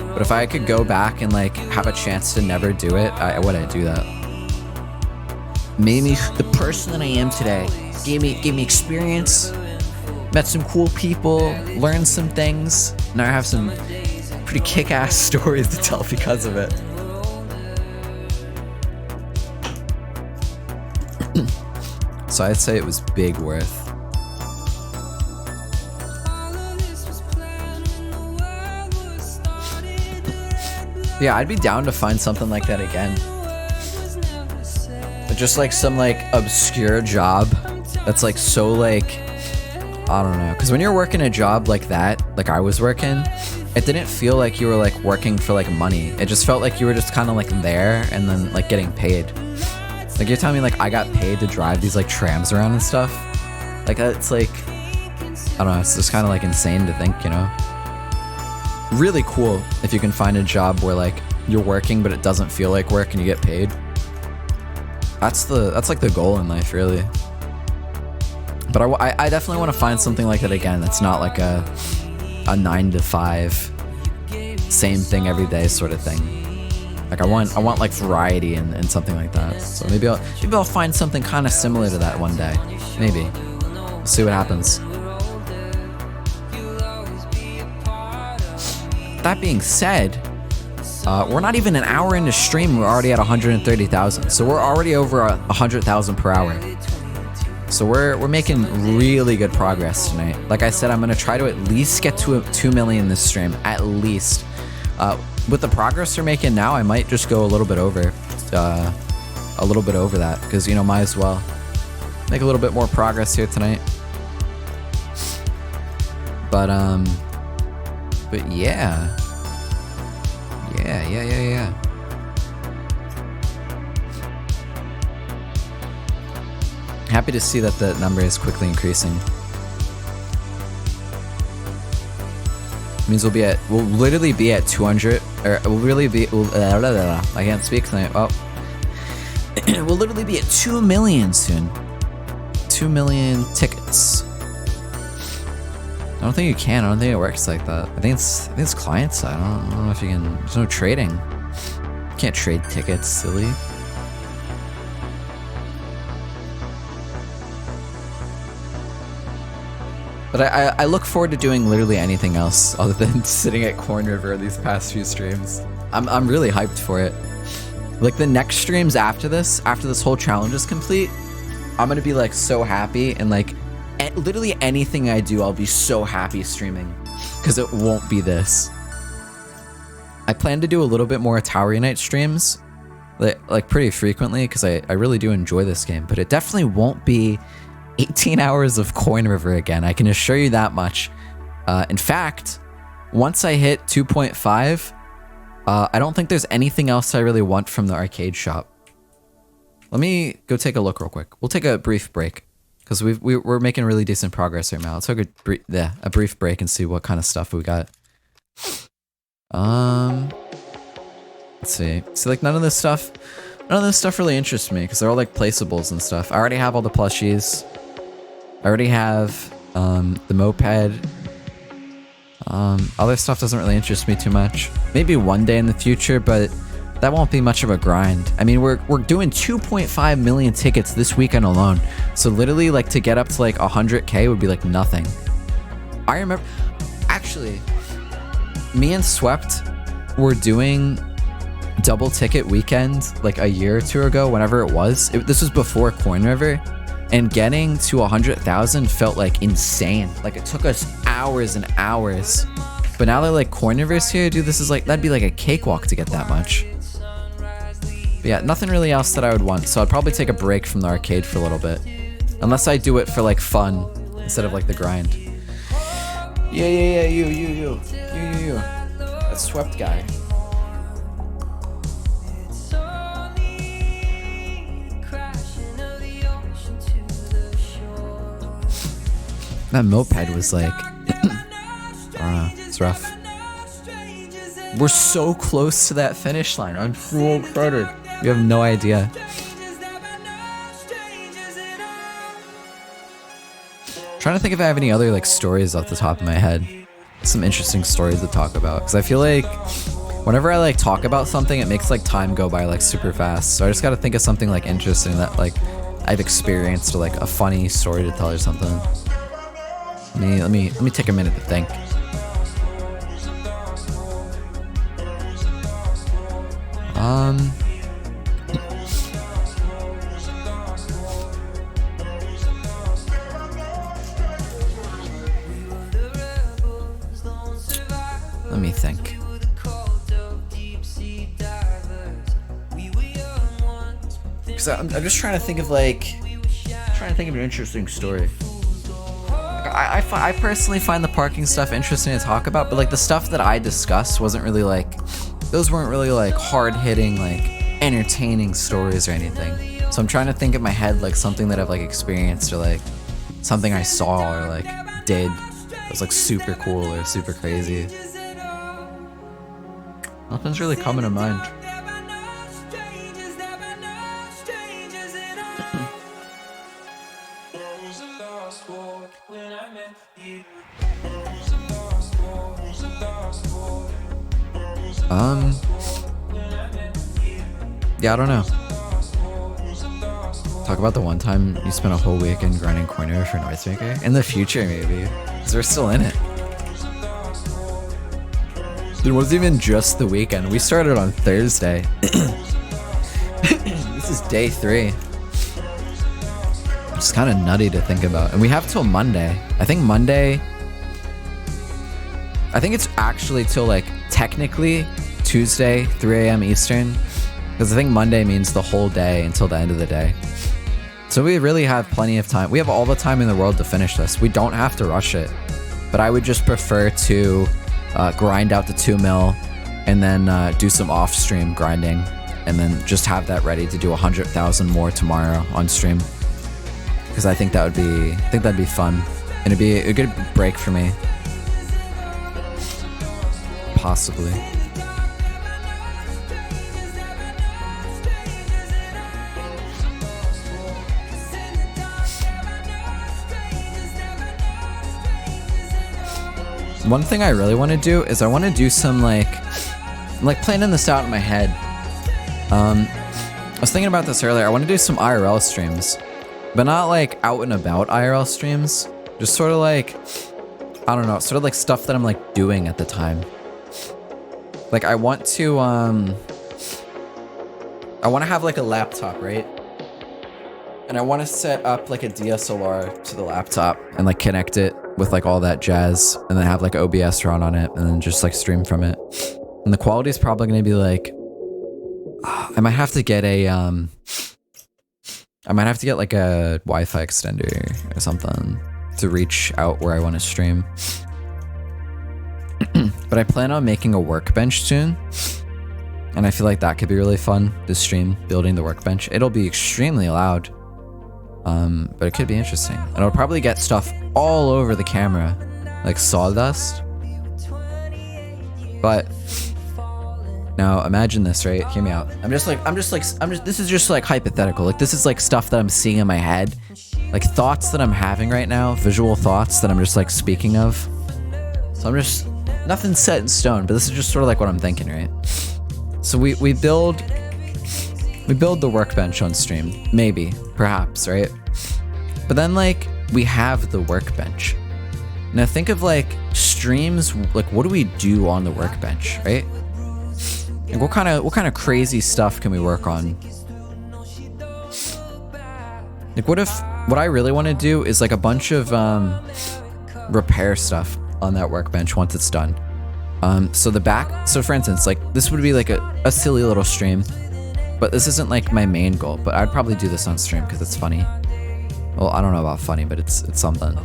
but if I could go back and like have a chance to never do it, I wouldn't do that. Made me the person that I am today. Gave me experience. Met some cool people, learned some things. Now I have some pretty kick-ass stories to tell because of it. So I'd say it was big worth. Yeah, I'd be down to find something like that again. But just like some like obscure job that's like so like, I don't know. Because when you're working a job like that, like I was working, it didn't feel like you were like working for like money. It just felt like you were just kind of like there and then like getting paid. Like you're telling me like I got paid to drive these like trams around and stuff. Like it's like, I don't know, it's just kind of like insane to think, you know? Really cool if you can find a job where like you're working but it doesn't feel like work and you get paid. That's like the goal in life, really. But I definitely want to find something like that again. That's not like a a 9 to 5, same thing every day sort of thing. Like I want like variety and something like that. So maybe I'll find something kind of similar to that one day. Maybe. We'll see what happens. That being said, we're not even an hour into stream. We're already at 130,000. So we're already over 100,000 per hour. So we're making really good progress tonight. Like I said, I'm gonna try to at least get to 2 million this stream, at least. With the progress we're making now, I might just go a little bit over that, because you know, might as well make a little bit more progress here tonight. But yeah. Happy to see that the number is quickly increasing. Means we'll literally be at 200, or I can't speak tonight. Oh, we'll literally be at 2 million soon. 2 million tickets. I don't think you can. I don't think it works like that. I think it's client side. I don't know if you can. There's no trading. You can't trade tickets, silly. But I look forward to doing literally anything else other than sitting at Corn River these past few streams. I'm really hyped for it. Like the next streams after this whole challenge is complete, I'm gonna be like so happy, and like literally anything I do, I'll be so happy streaming, because it won't be this. I plan to do a little bit more Tower Unite streams, like pretty frequently, because I really do enjoy this game, but it definitely won't be 18 hours of Coin River again. I can assure you that much. In fact, once I hit 2.5, I don't think there's anything else I really want from the arcade shop. Let me go take a look real quick. We'll take a brief break, because we're making really decent progress right now. Let's take a brief break and see what kind of stuff we got. Let's see. See, like none of this stuff really interests me, because they're all like placeables and stuff. I already have all the plushies. I already have the moped. Other stuff doesn't really interest me too much. Maybe one day in the future, but that won't be much of a grind. I mean, we're doing 2.5 million tickets this weekend alone. So literally, like, to get up to like 100K would be like nothing. I remember, actually, me and Swept were doing double ticket weekend like a year or two ago, whenever it was. This was before Coin River. And getting to 100,000 felt like insane. Like it took us hours and hours. But now that like Coin River's here, dude, this is like, that'd be like a cakewalk to get that much. But yeah, nothing really else that I would want. So I'd probably take a break from the arcade for a little bit. Unless I do it for like fun instead of like the grind. Yeah, you. That Swept guy. That moped was like, I don't know, it's rough. We're so close to that finish line. I'm so excited. You have no idea. Trying to think if I have any other like stories off the top of my head. Some interesting stories to talk about. Because I feel like whenever I like talk about something, it makes like time go by like super fast. So I just got to think of something like interesting that like I've experienced, or like a funny story to tell or something. Let me take a minute to think. Let me think. Because I'm just trying to think of an interesting story. I personally find the parking stuff interesting to talk about, but like the stuff that I discussed wasn't really like, those weren't really like hard-hitting, like entertaining stories or anything. So I'm trying to think in my head like something that I've like experienced, or like something I saw or like did that was like super cool or super crazy. Nothing's really coming to mind. Yeah, I don't know. Talk about the one time you spent a whole weekend grinding corner for Noisemaker? In the future, maybe. Because we're still in it. It wasn't even just the weekend. We started on Thursday. This is day 3. It's kind of nutty to think about. And we have till Monday. I think it's actually till like technically Tuesday, 3 a.m. Eastern. Because I think Monday means the whole day until the end of the day. So we really have plenty of time. We have all the time in the world to finish this. We don't have to rush it. But I would just prefer to grind out the 2 mil and then do some off-stream grinding. And then just have that ready to do 100,000 more tomorrow on stream. Because I think that'd be fun. And it'd be a good break for me. Possibly. One thing I really want to do is I want to do some like planning this out in my head. I was thinking about this earlier. I want to do some IRL streams, but not like out and about IRL streams. Just sort of like, I don't know, sort of like stuff that I'm like doing at the time. Like I want to have like a laptop, right? And I want to set up like a DSLR to the laptop and like connect it with like all that jazz and then have like OBS run on it and then just like stream from it. And the quality is probably going to be like, I might have to get like a Wi-Fi extender or something to reach out where I want to stream. But I plan on making a workbench soon. And I feel like that could be really fun to stream, building the workbench. It'll be extremely loud. But it could be interesting. And it'll probably get stuff all over the camera, like sawdust. But now imagine this, right? Hear me out. This is just like hypothetical. Like this is like stuff that I'm seeing in my head. Like thoughts that I'm having right now, visual thoughts that I'm just like speaking of. So I'm just, nothing's set in stone, but this is just sort of like what I'm thinking, right? So we build the workbench on stream, maybe, perhaps, right? But then like we have the workbench. Now think of like streams, like what do we do on the workbench, right? Like what kind of crazy stuff can we work on? Like what I really want to do is like a bunch of repair stuff on that workbench once it's done. So for instance, like this would be like a silly little stream, but this isn't like my main goal, but I'd probably do this on stream because it's funny. Well, I don't know about funny, but it's something.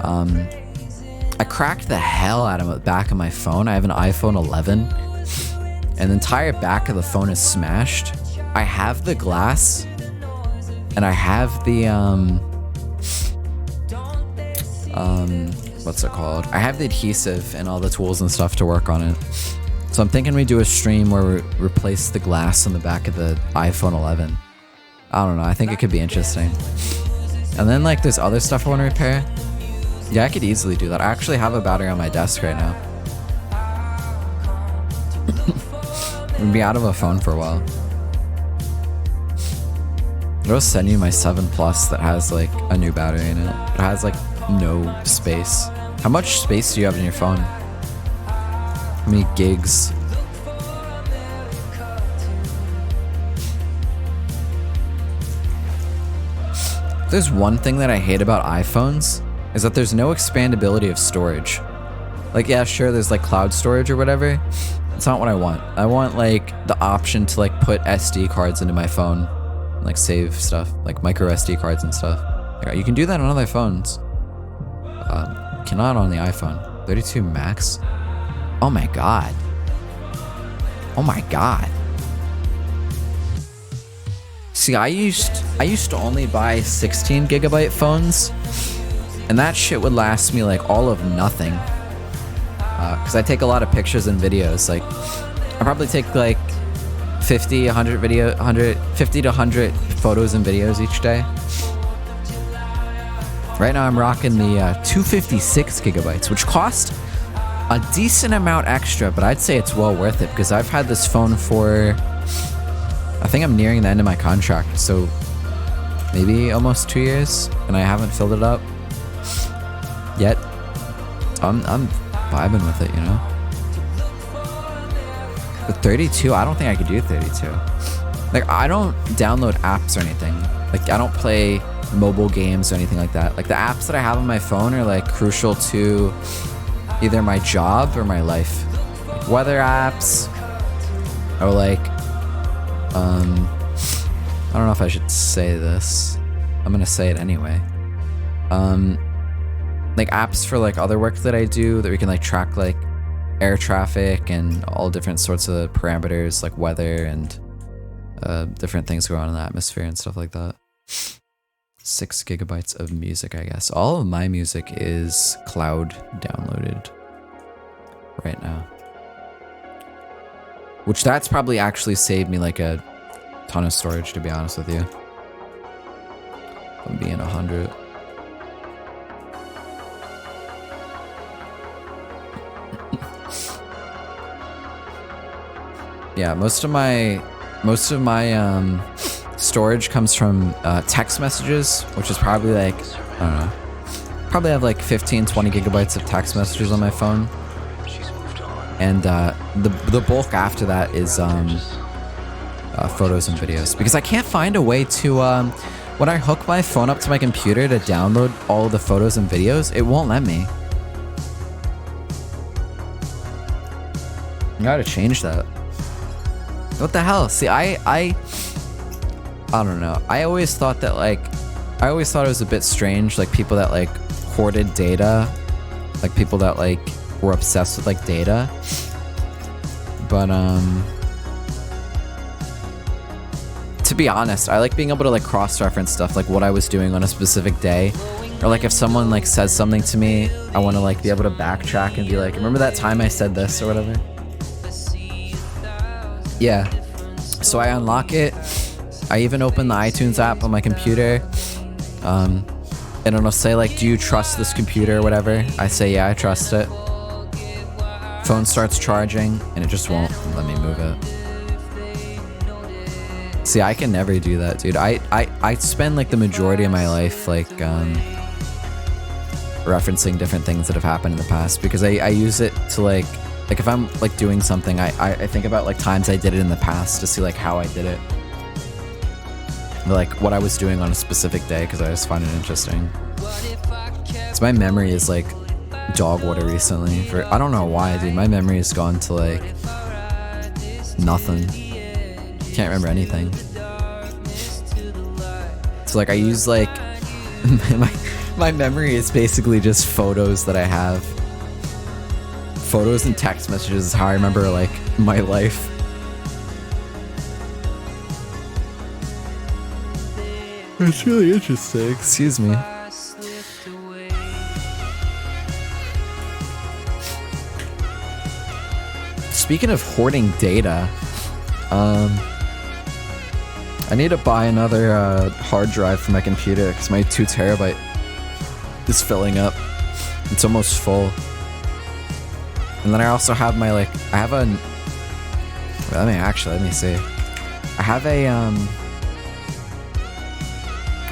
I cracked the hell out of the back of my phone. I have an iPhone 11 and the entire back of the phone is smashed. I have the glass and I have the, what's it called? I have the adhesive and all the tools and stuff to work on it. So I'm thinking we do a stream where we replace the glass on the back of the iPhone 11. I don't know. I think it could be interesting. And then like there's other stuff I want to repair. Yeah, I could easily do that. I actually have a battery on my desk right now. I'm gonna be out of a phone for a while. I'll send you my 7 Plus that has like a new battery in it. It has like no space. How much space do you have in your phone? How many gigs? There's one thing that I hate about iPhones is that there's no expandability of storage. Like, yeah, sure, there's like cloud storage or whatever. It's not what I want. I want like the option to like put SD cards into my phone and like save stuff, like micro SD cards and stuff. Like, you can do that on other phones. Cannot on the iPhone. 32 max. Oh my god. Oh my god. See, I used to only buy 16 gigabyte phones, and that shit would last me like all of nothing. Because I take a lot of pictures and videos. Like, I probably take like 50 to 100 photos and videos each day. Right now I'm rocking the 256 gigabytes, which cost a decent amount extra, but I'd say it's well worth it because I've had this phone for, I think I'm nearing the end of my contract, so maybe almost 2 years, and I haven't filled it up yet. I'm vibing with it, you know. But 32, I don't think I could do 32. Like, I don't download apps or anything. Like, I don't play mobile games or anything like that. Like, the apps that I have on my phone are like crucial to either my job or my life. Like weather apps, or like, I don't know if I should say this. I'm gonna say it anyway. Like apps for like other work that I do that we can like track like air traffic and all different sorts of parameters like weather and different things going on in the atmosphere and stuff like that. 6 gigabytes of music, I guess. All of my music is cloud downloaded right now. Which that's probably actually saved me like a ton of storage, to be honest with you. I'm being 100. Yeah, most of my storage comes from text messages, which is probably like, I don't know, probably have like 15-20 gigabytes of text messages on my phone, and the bulk after that is photos and videos, because I can't find a way to when I hook my phone up to my computer to download all the photos and videos, it won't let me. I gotta change that. What the hell? See, I don't know. I always thought it was a bit strange, like people that like hoarded data, like people that like were obsessed with like data. But to be honest, I like being able to like cross-reference stuff, like what I was doing on a specific day, or like if someone like says something to me, I want to like be able to backtrack and be like, remember that time I said this or whatever. Yeah, so I unlock it. I even open the iTunes app on my computer, and it'll say like, do you trust this computer or whatever? I say, yeah, I trust it. Phone starts charging and it just won't let me move it. See, I can never do that, dude. I spend like the majority of my life like referencing different things that have happened in the past, because I use it to like if I'm like doing something, I think about like times I did it in the past to see like how I did it, like what I was doing on a specific day, because I just find it interesting. So my memory is like dog water recently. I don't know why, dude. My memory has gone to like nothing. Can't remember anything. So like I use like my memory is basically just photos that I have. Photos and text messages is how I remember like my life. It's really interesting. Excuse me. Speaking of hoarding data, I need to buy another hard drive for my computer because my 2 terabyte is filling up. It's almost full. And then I also have my like, I have a, let me see. I have a,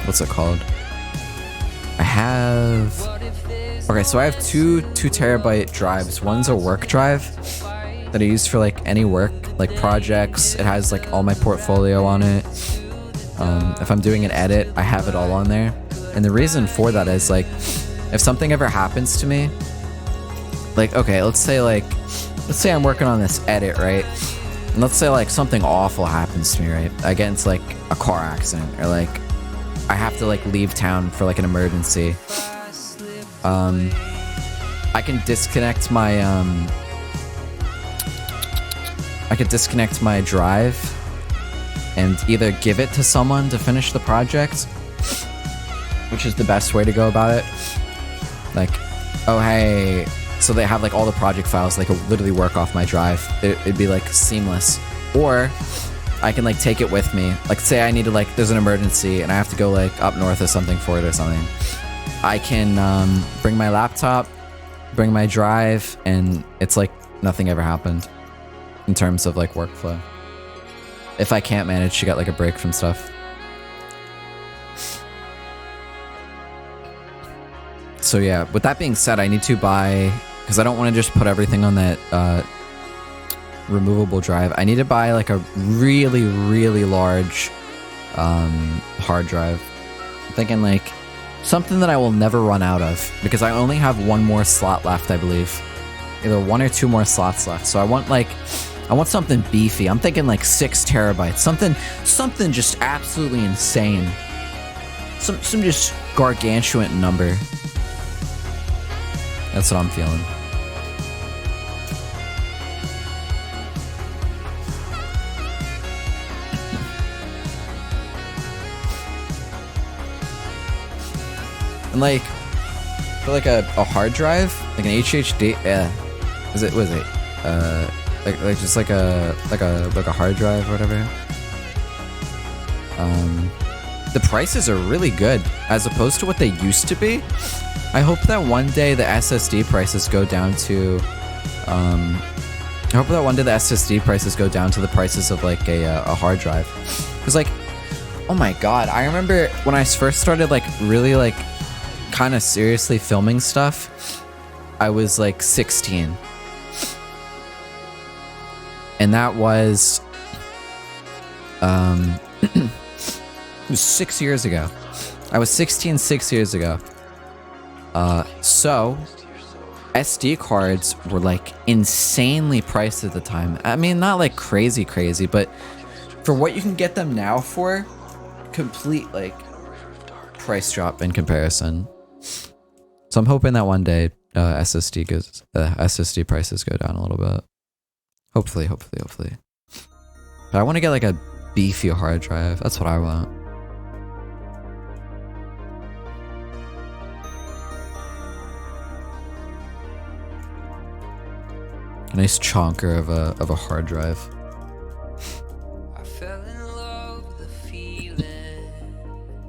what's it called? I have, okay, so I have two 2 terabyte drives. One's a work drive that I use for like any work, like projects. It has like all my portfolio on it. If I'm doing an edit, I have it all on there. And the reason for that is like, if something ever happens to me, like, okay, let's say I'm working on this edit, right? And let's say like something awful happens to me, right? I get into like a car accident, or like I have to like leave town for like an emergency. I can disconnect my drive and either give it to someone to finish the project, which is the best way to go about it. Like, oh hey, so they have like all the project files, they could literally work off my drive. It'd be like seamless. Or I can like take it with me. Like say I need to like, there's an emergency and I have to go like up north or something for it or something. I can bring my laptop, bring my drive, and it's like nothing ever happened in terms of like workflow. If I can't manage to get like a break from stuff. So yeah, with that being said, I need to buy, because I don't want to just put everything on that removable drive. I need to buy like a really, really large hard drive. I'm thinking like something that I will never run out of, because I only have one more slot left, I believe. Either 1 or 2 more slots left. So I want something beefy. I'm thinking like 6 terabytes. Something just absolutely insane. Some just gargantuan number. That's what I'm feeling. And like, for like a hard drive, like an HHD, was it like just like a hard drive or whatever. The prices are really good as opposed to what they used to be. I hope that one day the SSD prices go down to the prices of like a hard drive. Cause like, oh my god, I remember when I first started like really like kind of seriously filming stuff, I was like 16. And that was it was 6 years ago. I was 16 6 years ago. So SD cards were like insanely priced at the time. I mean, not like crazy, but for what you can get them now for, complete like price drop in comparison. So I'm hoping that one day SSD prices go down a little bit. Hopefully. But I want to get like a beefy hard drive. That's what I want. A nice chonker of a hard drive. I fell in love with the feeling,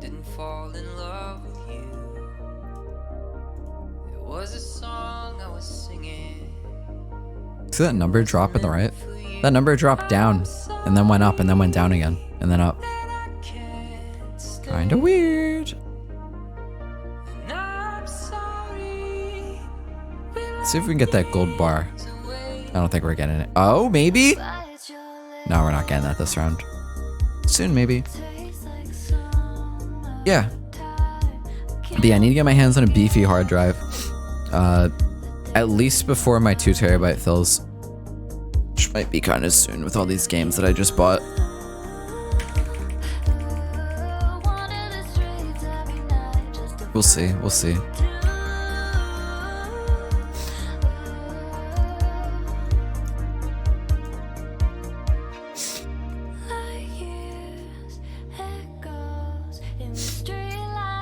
didn't fall in love with you. There was a song I was singing. See that number drop in the right? That number dropped down and then went up and then went down again and then up. Kinda weird. Let's see if we can get that gold bar. I don't think we're getting it. Oh, maybe? No, we're not getting that this round. Soon, maybe. Yeah. But yeah, I need to get my hands on a beefy hard drive. At least before my 2 terabyte fills. Which might be kind of soon with all these games that I just bought. We'll see.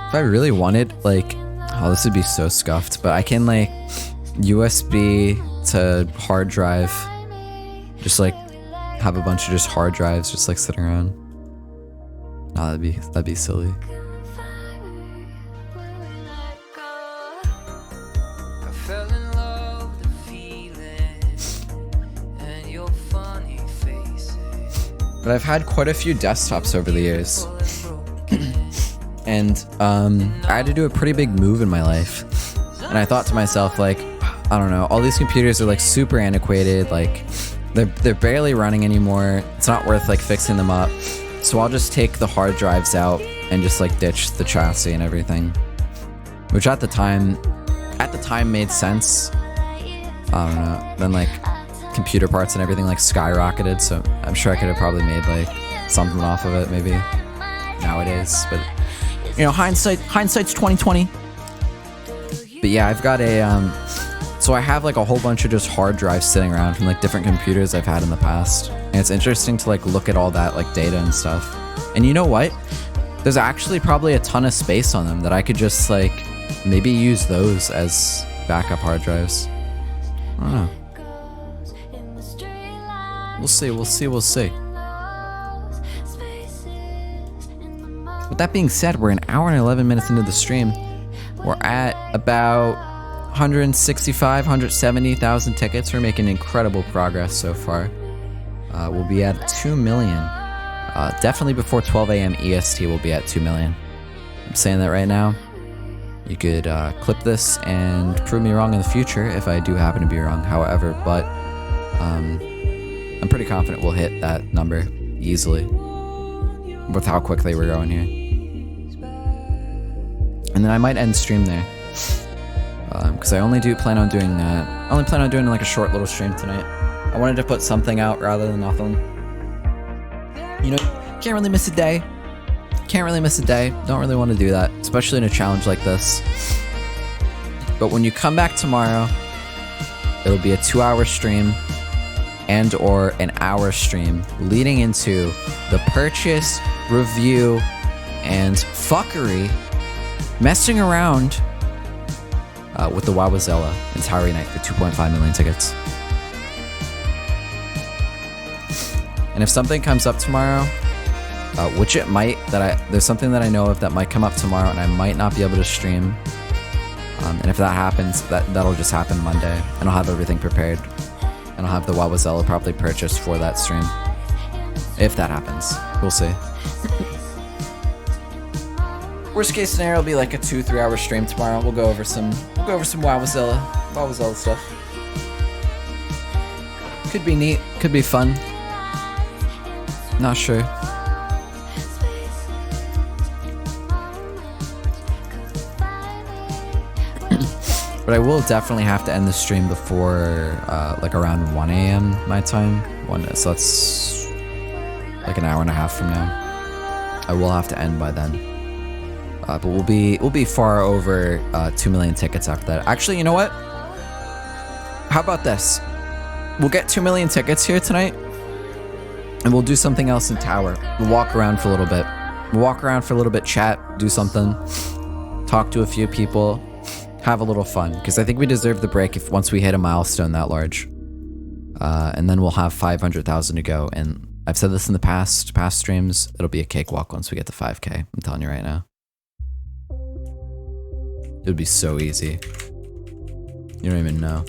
If I really wanted, like, oh, this would be so scuffed, but I can like USB to hard drive, just like have a bunch of just hard drives just like sitting around. Oh, that'd be silly. I fell in love with the feeling and your funny faces. But I've had quite a few desktops over the years. And I had to do a pretty big move in my life. And I thought to myself, like, I don't know, all these computers are like super antiquated, like they're barely running anymore. It's not worth like fixing them up. So I'll just take the hard drives out and just like ditch the chassis and everything. Which at the time made sense. I don't know. Then like computer parts and everything like skyrocketed, so I'm sure I could have probably made like something off of it maybe nowadays, but you know, hindsight's 2020. But yeah, I've got a so I have like a whole bunch of just hard drives sitting around from like different computers I've had in the past, and it's interesting to like look at all that like data and stuff. And you know what, there's actually probably a ton of space on them that I could just like maybe use those as backup hard drives. I don't know. We'll see. With that being said, we're an hour and 11 minutes into the stream. We're at about 165, 170,000 tickets. We're making incredible progress so far. We'll be at 2 million. Definitely before 12 a.m. EST, we'll be at 2 million. I'm saying that right now. You could clip this and prove me wrong in the future if I do happen to be wrong, however, but I'm pretty confident we'll hit that number easily with how quickly we're going here. And then I might end stream there. Because I only plan on doing like a short little stream tonight. I wanted to put something out rather than nothing. You know, can't really miss a day. Can't really miss a day. Don't really want to do that, especially in a challenge like this. But when you come back tomorrow, it'll be a 2-hour stream and or an hour stream leading into the purchase, review, and fuckery, messing around with the Wowzilla entire night for 2.5 million tickets. And if something comes up tomorrow, which it might, there's something that I know of that might come up tomorrow and I might not be able to stream. And if that happens, that'll just happen Monday, and I'll have everything prepared. And I'll have the Wowzilla properly purchased for that stream. If that happens. We'll see. Worst case scenario will be like a 2-3 hour stream tomorrow. We'll go over some Wowzilla stuff. Could be neat, could be fun. Not sure. But I will definitely have to end the stream before like around 1 a.m. my time. So that's like an hour and a half from now. I will have to end by then. But we'll be far over 2 million tickets after that. Actually, you know what? How about this? We'll get 2 million tickets here tonight, and we'll do something else in Tower. We'll walk around for a little bit. Chat, do something, talk to a few people, have a little fun. Because I think we deserve the break once we hit a milestone that large. And then we'll have 500,000 to go. And I've said this in the past streams. It'll be a cakewalk once we get to 5K. I'm telling you right now. It would be so easy. You don't even know.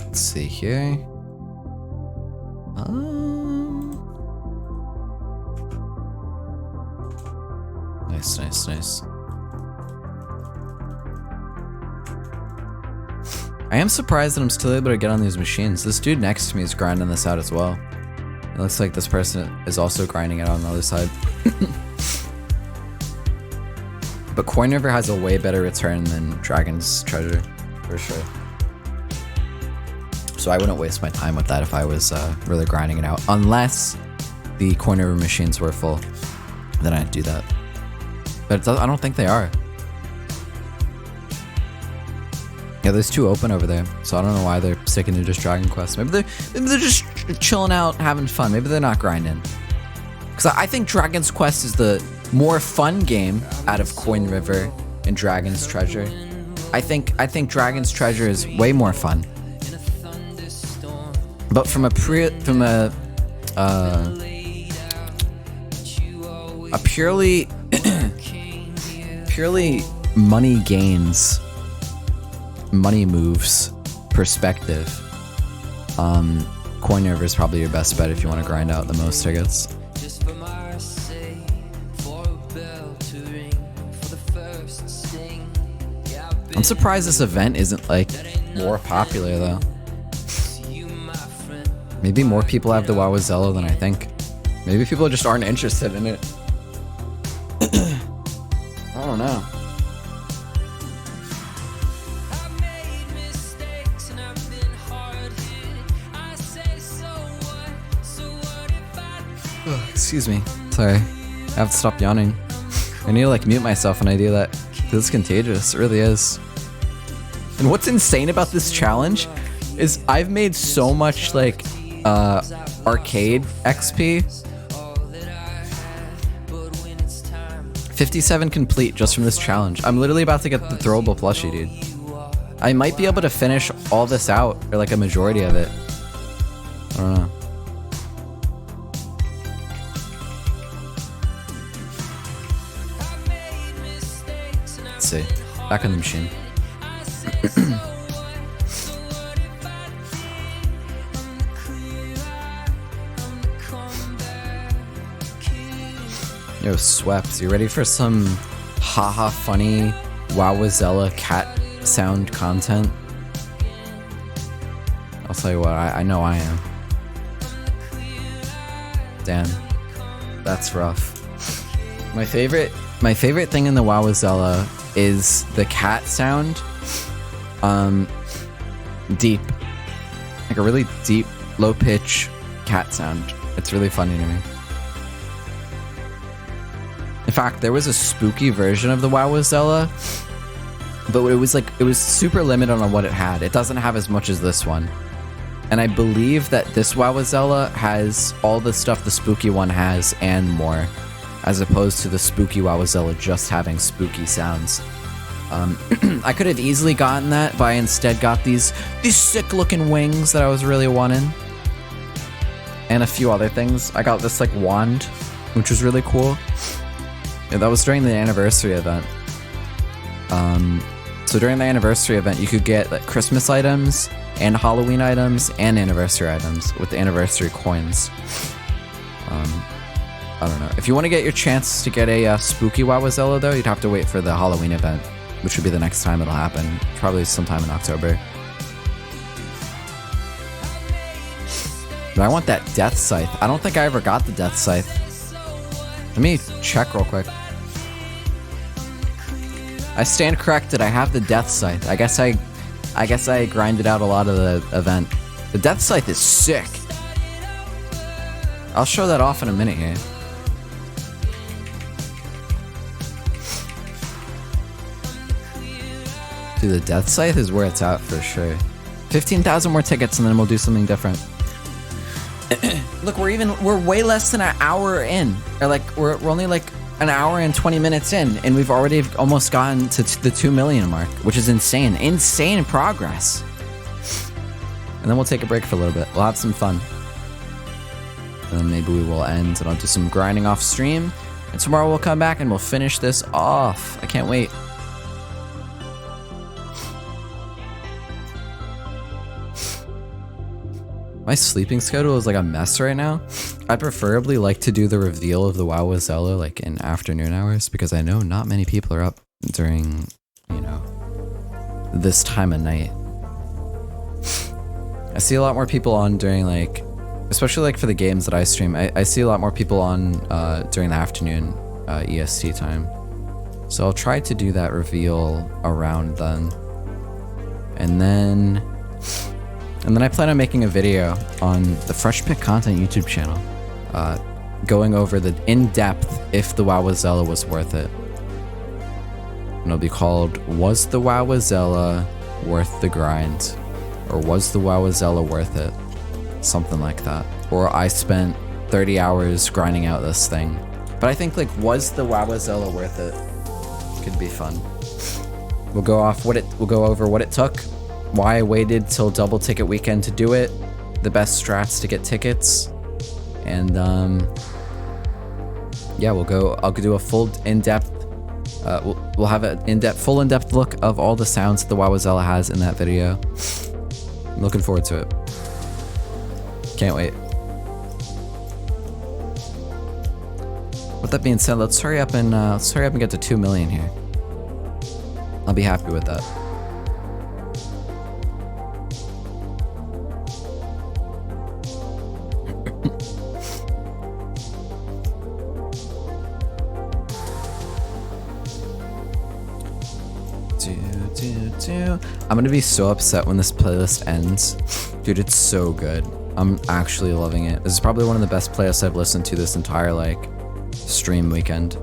Let's see here. Nice. I am surprised that I'm still able to get on these machines. This dude next to me is grinding this out as well. It looks like this person is also grinding it on the other side. But Coin River has a way better return than Dragon's Treasure, for sure. So I wouldn't waste my time with that if I was really grinding it out. Unless the Coin River machines were full. Then I'd do that. But I don't think they are. Yeah, there's 2 open over there, so I don't know why they're sticking to just Dragon Quest. Maybe they're just chilling out, having fun. Maybe they're not grinding. Because I think Dragon's Quest is the more fun game out of Coin River and Dragon's Treasure. I think Dragon's Treasure is way more fun. But from a purely money gains, money moves perspective, Coin River is probably your best bet if you want to grind out the most tickets. I'm surprised this event isn't like more popular though. Maybe more people have the Wowzilla than I think. Maybe people just aren't interested in it. I don't know. Excuse me. Sorry. I have to stop yawning. I need to like mute myself when I do that. This is contagious. It really is. And what's insane about this challenge is I've made so much like arcade XP. 57 complete just from this challenge. I'm literally about to get the throwable plushie, dude. I might be able to finish all this out, or like a majority of it. I don't know. see. Back on the machine. Yo, Swept, you ready for some haha funny Wowazella cat sound content? I'll tell you what, I know I am. Damn, that's rough. My favorite thing in the Wowazella is the cat sound. Deep. Like a really deep, low pitch cat sound. It's really funny to me. In fact, there was a spooky version of the Wowazella, but it was super limited on what it had. It doesn't have as much as this one. And I believe that this Wowazella has all the stuff the spooky one has and more, as opposed to the spooky Wowazella just having spooky sounds. I could have easily gotten that, but I instead got these sick looking wings that I was really wanting. And a few other things. I got this like wand, which was really cool. Yeah, that was during the anniversary event. So during the anniversary event, you could get like Christmas items and Halloween items and anniversary items with the anniversary coins. I don't know. If you want to get your chance to get a spooky Wowazella though, you'd have to wait for the Halloween event, which would be the next time it'll happen. Probably sometime in October. But I want that Death Scythe. I don't think I ever got the Death Scythe. Let me check real quick. I stand corrected. I have the Death Scythe. I guess I grinded out a lot of the event. The Death Scythe is sick. I'll show that off in a minute here. Dude, the Death Scythe is where it's at for sure. 15,000 more tickets and then we'll do something different. Look, we're way less than an hour in. Or like, we're only like an hour and 20 minutes in, and we've already almost gotten to the 2 million mark, which is insane. Insane progress. And then we'll take a break for a little bit. We'll have some fun. And then maybe we will end, and I'll do some grinding off stream. And tomorrow we'll come back and we'll finish this off. I can't wait. My sleeping schedule is like a mess right now. I'd preferably like to do the reveal of the Wowazella like in afternoon hours, because I know not many people are up during, you know, this time of night. I see a lot more people on during like, especially like for the games that I stream, I see a lot more people on during the afternoon EST time. So I'll try to do that reveal around then. And then I plan on making a video on the Fresh Pick Content YouTube channel, going over the in-depth if the Wowazella was worth it. And it'll be called, Was the Wowazella Worth the Grind? Or was the Wowazella worth it? Something like that. Or I spent 30 hours grinding out this thing. But I think like, was the Wowazella worth it? Could be fun. We'll go over what it took, why I waited till double ticket weekend to do it, the best strats to get tickets, and yeah, I'll do a full in-depth, we'll have an full in-depth look of all the sounds that the Wowazella has in that video. I'm looking forward to it. Can't wait. With that being said, let's hurry up and get to 2 million here. I'll be happy with that. I'm gonna be so upset when this playlist ends. Dude, it's so good. I'm actually loving it. This is probably one of the best playlists I've listened to this entire, like, stream weekend.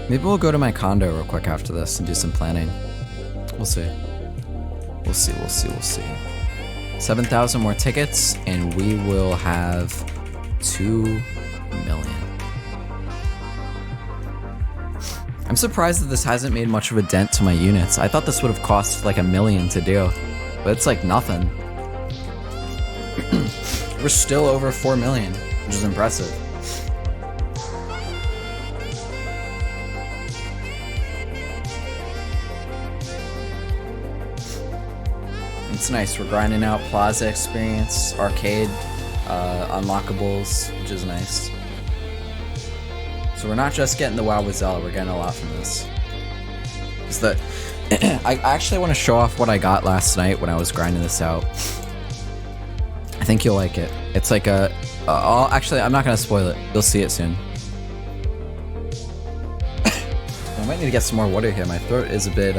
Maybe we'll go to my condo real quick after this and do some planning. We'll see. We'll see. 7,000 more tickets, and we will have 2 million. I'm surprised that this hasn't made much of a dent to my units. I thought this would have cost like $1 million to do. but it's like nothing. We're still over 4 million, which is impressive. It's nice. We're grinding out Plaza experience, arcade, unlockables, which is nice. So we're not just getting the WoW with Zelda, we're getting a lot from this. Is that I actually want to show off what I got last night when I was grinding this out. I think you'll like it. It's like a... actually, I'm not going to spoil it. You'll see it soon. I might need to get some more water here. My throat is a bit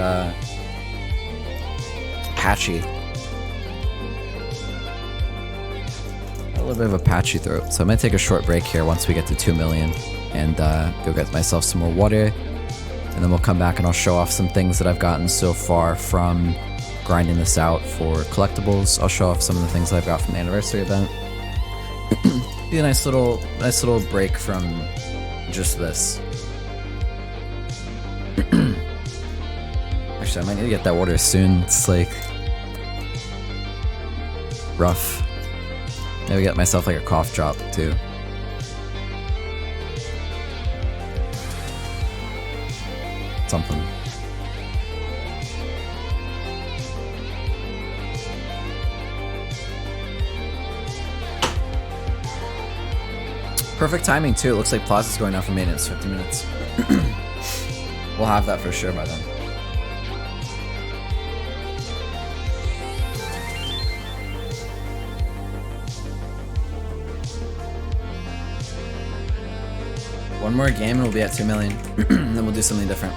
patchy. A little bit of a patchy throat. So I might take a short break here once we get to 2 million. And go get myself some more water. And then we'll come back and I'll show off some things that I've gotten so far from grinding this out for collectibles. I'll show off some of the things that I've got from the anniversary event. Be a nice little break from just this. Actually, I might need to get that water soon. It's like rough. Maybe get myself like a cough drop too. Something. Perfect timing too. It looks like Plaza's going out for maintenance 50 minutes. We'll have that for sure by then. One more game and we'll be at 2 million. And then we'll do something different.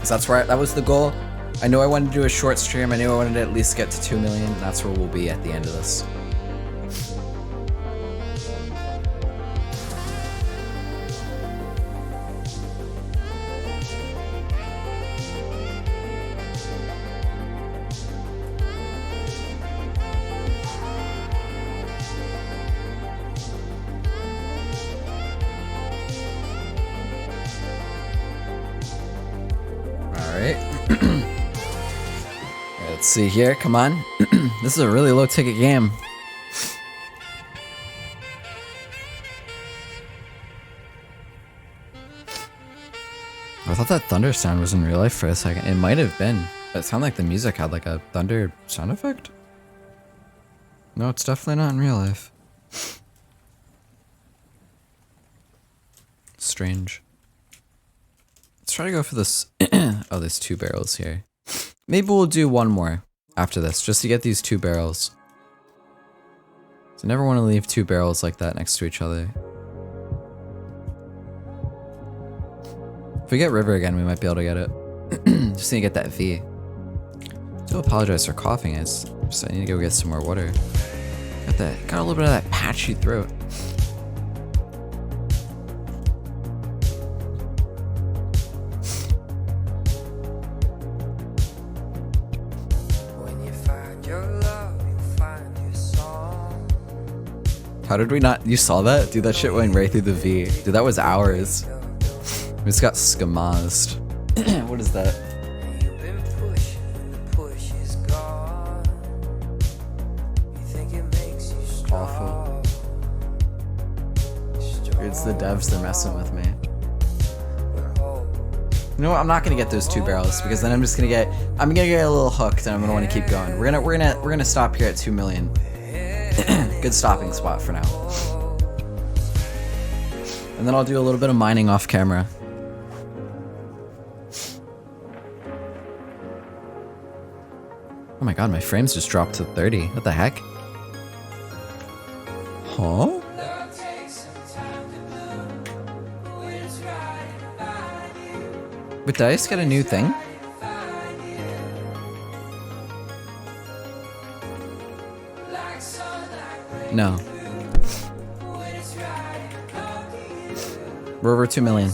So that's right, that was the goal. I know I wanted to do a short stream. I knew I wanted to at least get to 2 million. And that's where we'll be at the end of this. Let's see here, come on. This is a really low ticket game. I thought that thunder sound was in real life for a second. It might have been, but it sounded like the music had like a thunder sound effect. No, it's definitely not in real life. Strange. Let's try to go for this. Oh, there's 2 barrels here. Maybe we'll do one more after this, just to get these 2 barrels. So I never want to leave 2 barrels like that next to each other. If we get River again, we might be able to get it. Just need to get that V. I do apologize for coughing. I need to go get some more water. Got a little bit of that patchy throat. How did we not? You saw that? Dude, that shit went right through the V. Dude, that was ours. We just got skamazed. What is that? Awful. It's the devs, they're messing with me. You know what? I'm not gonna get those 2 barrels because then I'm gonna get a little hooked and I'm gonna want to keep going. We're gonna stop here at 2 million. Good stopping spot for now. And then I'll do a little bit of mining off camera. Oh my god, my frames just dropped to 30. What the heck? Huh? But did I just get a new thing? No. We're over 2 million.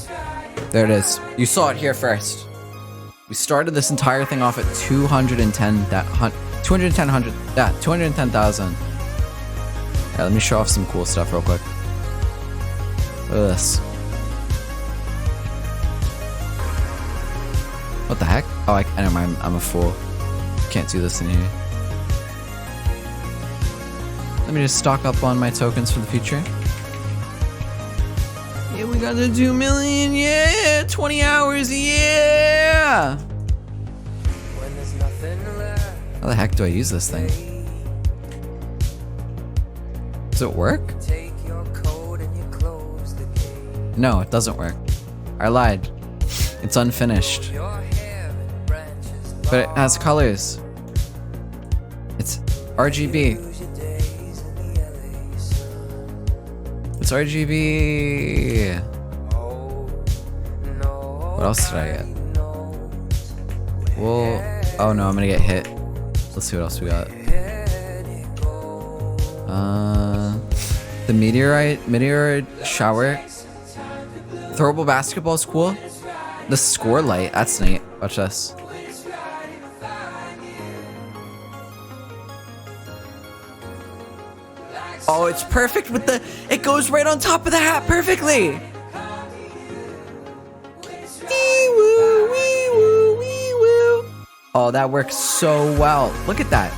There it is. You saw it here first. We started this entire thing off at 210,000. Yeah, let me show off some cool stuff real quick. Look at this. What the heck? Oh, never mind. I'm a fool. can't do this in here. Let me just stock up on my tokens for the future. Yeah, we got the 2 million. Yeah, 20 hours. Yeah. When there's nothing left, How the heck do I use this thing? Does it work? take your coat and you close the gate. No, it doesn't work. I lied. It's unfinished. Your hair and branches But it has colors. It's RGB. lose your days in the LA sun. It's RGB. Oh, no. What else did I get? Well, oh no, I'm gonna get hit. Let's see what else we got. The meteorite shower. Throwable basketball is cool. The score light, that's neat. Watch this. Oh, it's perfect with the, it goes right on top of the hat perfectly. Wee woo, wee woo, wee woo. Oh, that works so well. Look at that.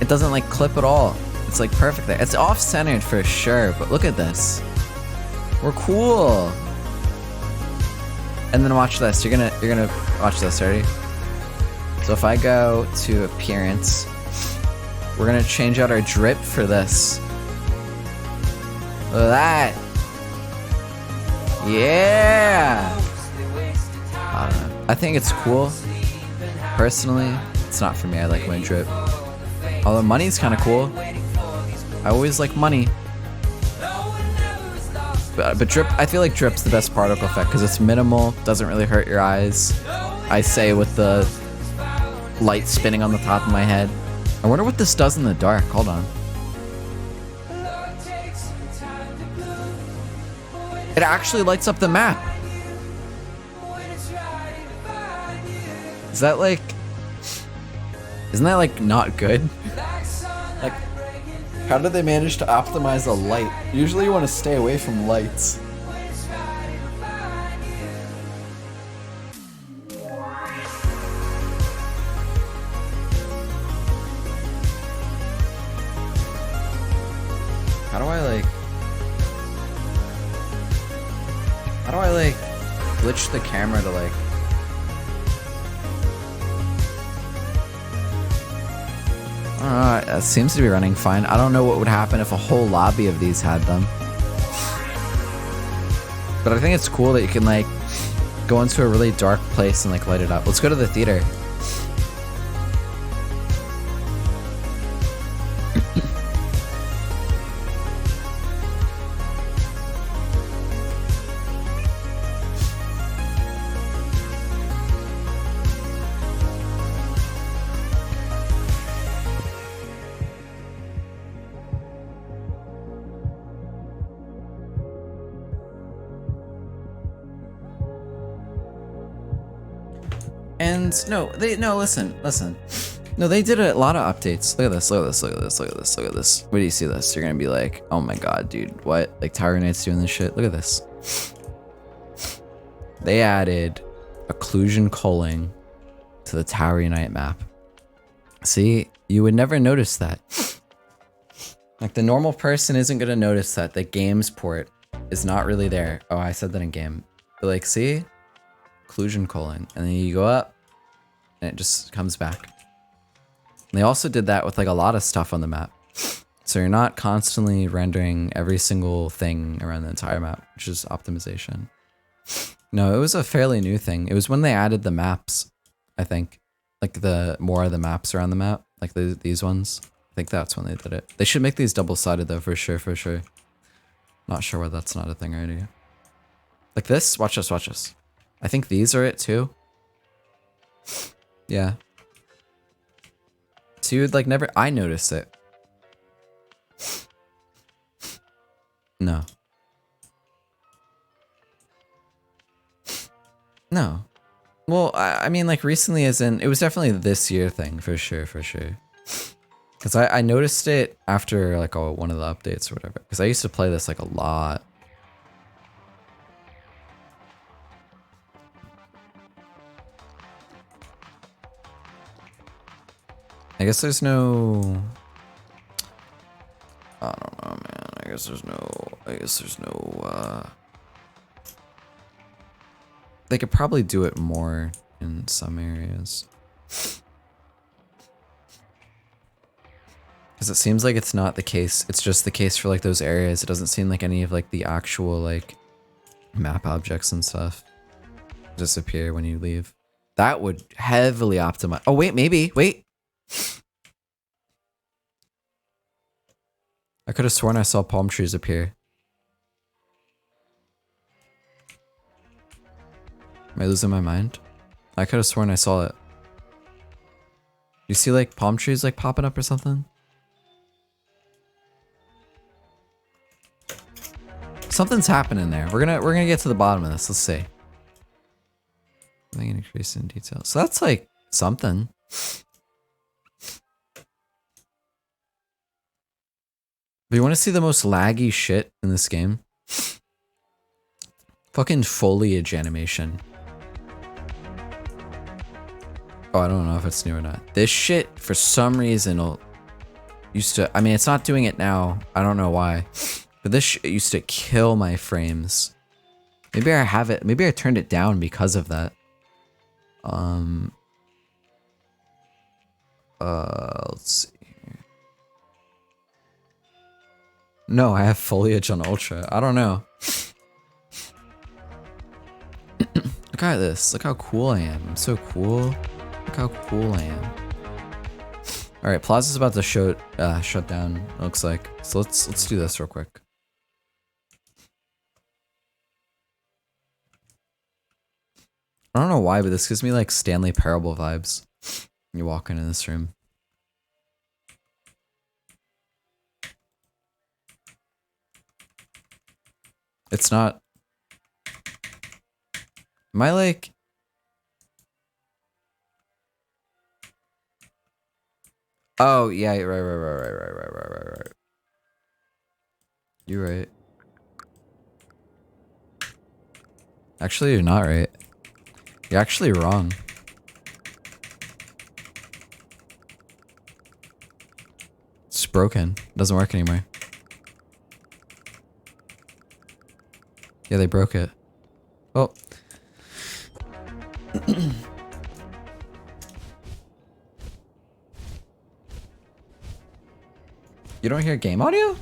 It doesn't like clip at all. It's like perfect there. It's off-centered for sure, but look at this. We're cool. And then watch this. You're gonna watch this. Ready? So if I go to appearance, we're gonna change out our drip for this. Look at that. Yeah. I don't know. I think it's cool. Personally, it's not for me. I like my drip. Although money's kind of cool. I always like money. But drip, I feel like drip's the best particle effect because it's minimal, doesn't really hurt your eyes. I say with the light spinning on the top of my head. I wonder what this does in the dark. Hold on. It actually lights up the map. Is that like... Isn't that like not good? Like, how did they manage to optimize a light? Usually you want to stay away from lights. How do I like glitch the camera to like... It seems to be running fine. I don't know what would happen if a whole lobby of these had them. But I think it's cool that you can like go into a really dark place and like light it up. Let's go to the theater. And no, listen. No, they did a lot of updates. Look at this. Wait do you see this? You're gonna be like, oh my god, dude, what? Like Tower Knight's doing this shit. Look at this. They added occlusion culling to the Tower Unite map. See, you would never notice that. Like the normal person isn't gonna notice that the games port is not really there. Oh, I said that in game. But like, see? Occlusion culling, and then you go up and it just comes back. And they also did that with like a lot of stuff on the map, so you're not constantly rendering every single thing around the entire map, which is optimization. No, it was a fairly new thing. It was when they added the maps, I think, like the more of the maps around the map, like these ones. I think that's when they did it. They should make these double-sided though, for sure. Not sure why that's not a thing already. Like this, watch this. I think these are it too. Yeah. So you would like never... I noticed it. No. No. Well, I mean like recently as in... It was definitely this year thing, for sure. Because I noticed it after like one of the updates or whatever. Because I used to play this like a lot. I guess there's no... I don't know, man. I guess there's no, They could probably do it more in some areas. Because it seems like it's not the case. It's just the case for like those areas. It doesn't seem like any of like the actual like map objects and stuff disappear when you leave. That would heavily optimize. Oh wait, maybe. Wait. I could have sworn I saw palm trees appear. Am I losing my mind? I could have sworn I saw it. You see like palm trees like popping up or something? Something's happening there. We're gonna get to the bottom of this. Let's see. I think an increase in detail. So that's like something. But you want to see the most laggy shit in this game? Fucking foliage animation. Oh, I don't know if it's new or not. This shit, for some reason, used to... I mean, it's not doing it now. I don't know why. But this shit used to kill my frames. Maybe I have it... Maybe I turned it down because of that. Let's see. No, I have foliage on ultra. I don't know. Look at this. Look how cool I am. I'm so cool. Look how cool I am. All right, Plaza's about to shut down. It looks like. So let's do this real quick. I don't know why, but this gives me like Stanley Parable vibes. You walk into this room. It's not. Am I like... Oh, yeah, right. You're right. Actually, you're not right. You're actually wrong. It's broken. It doesn't work anymore. Yeah, they broke it. Oh. You don't hear game audio?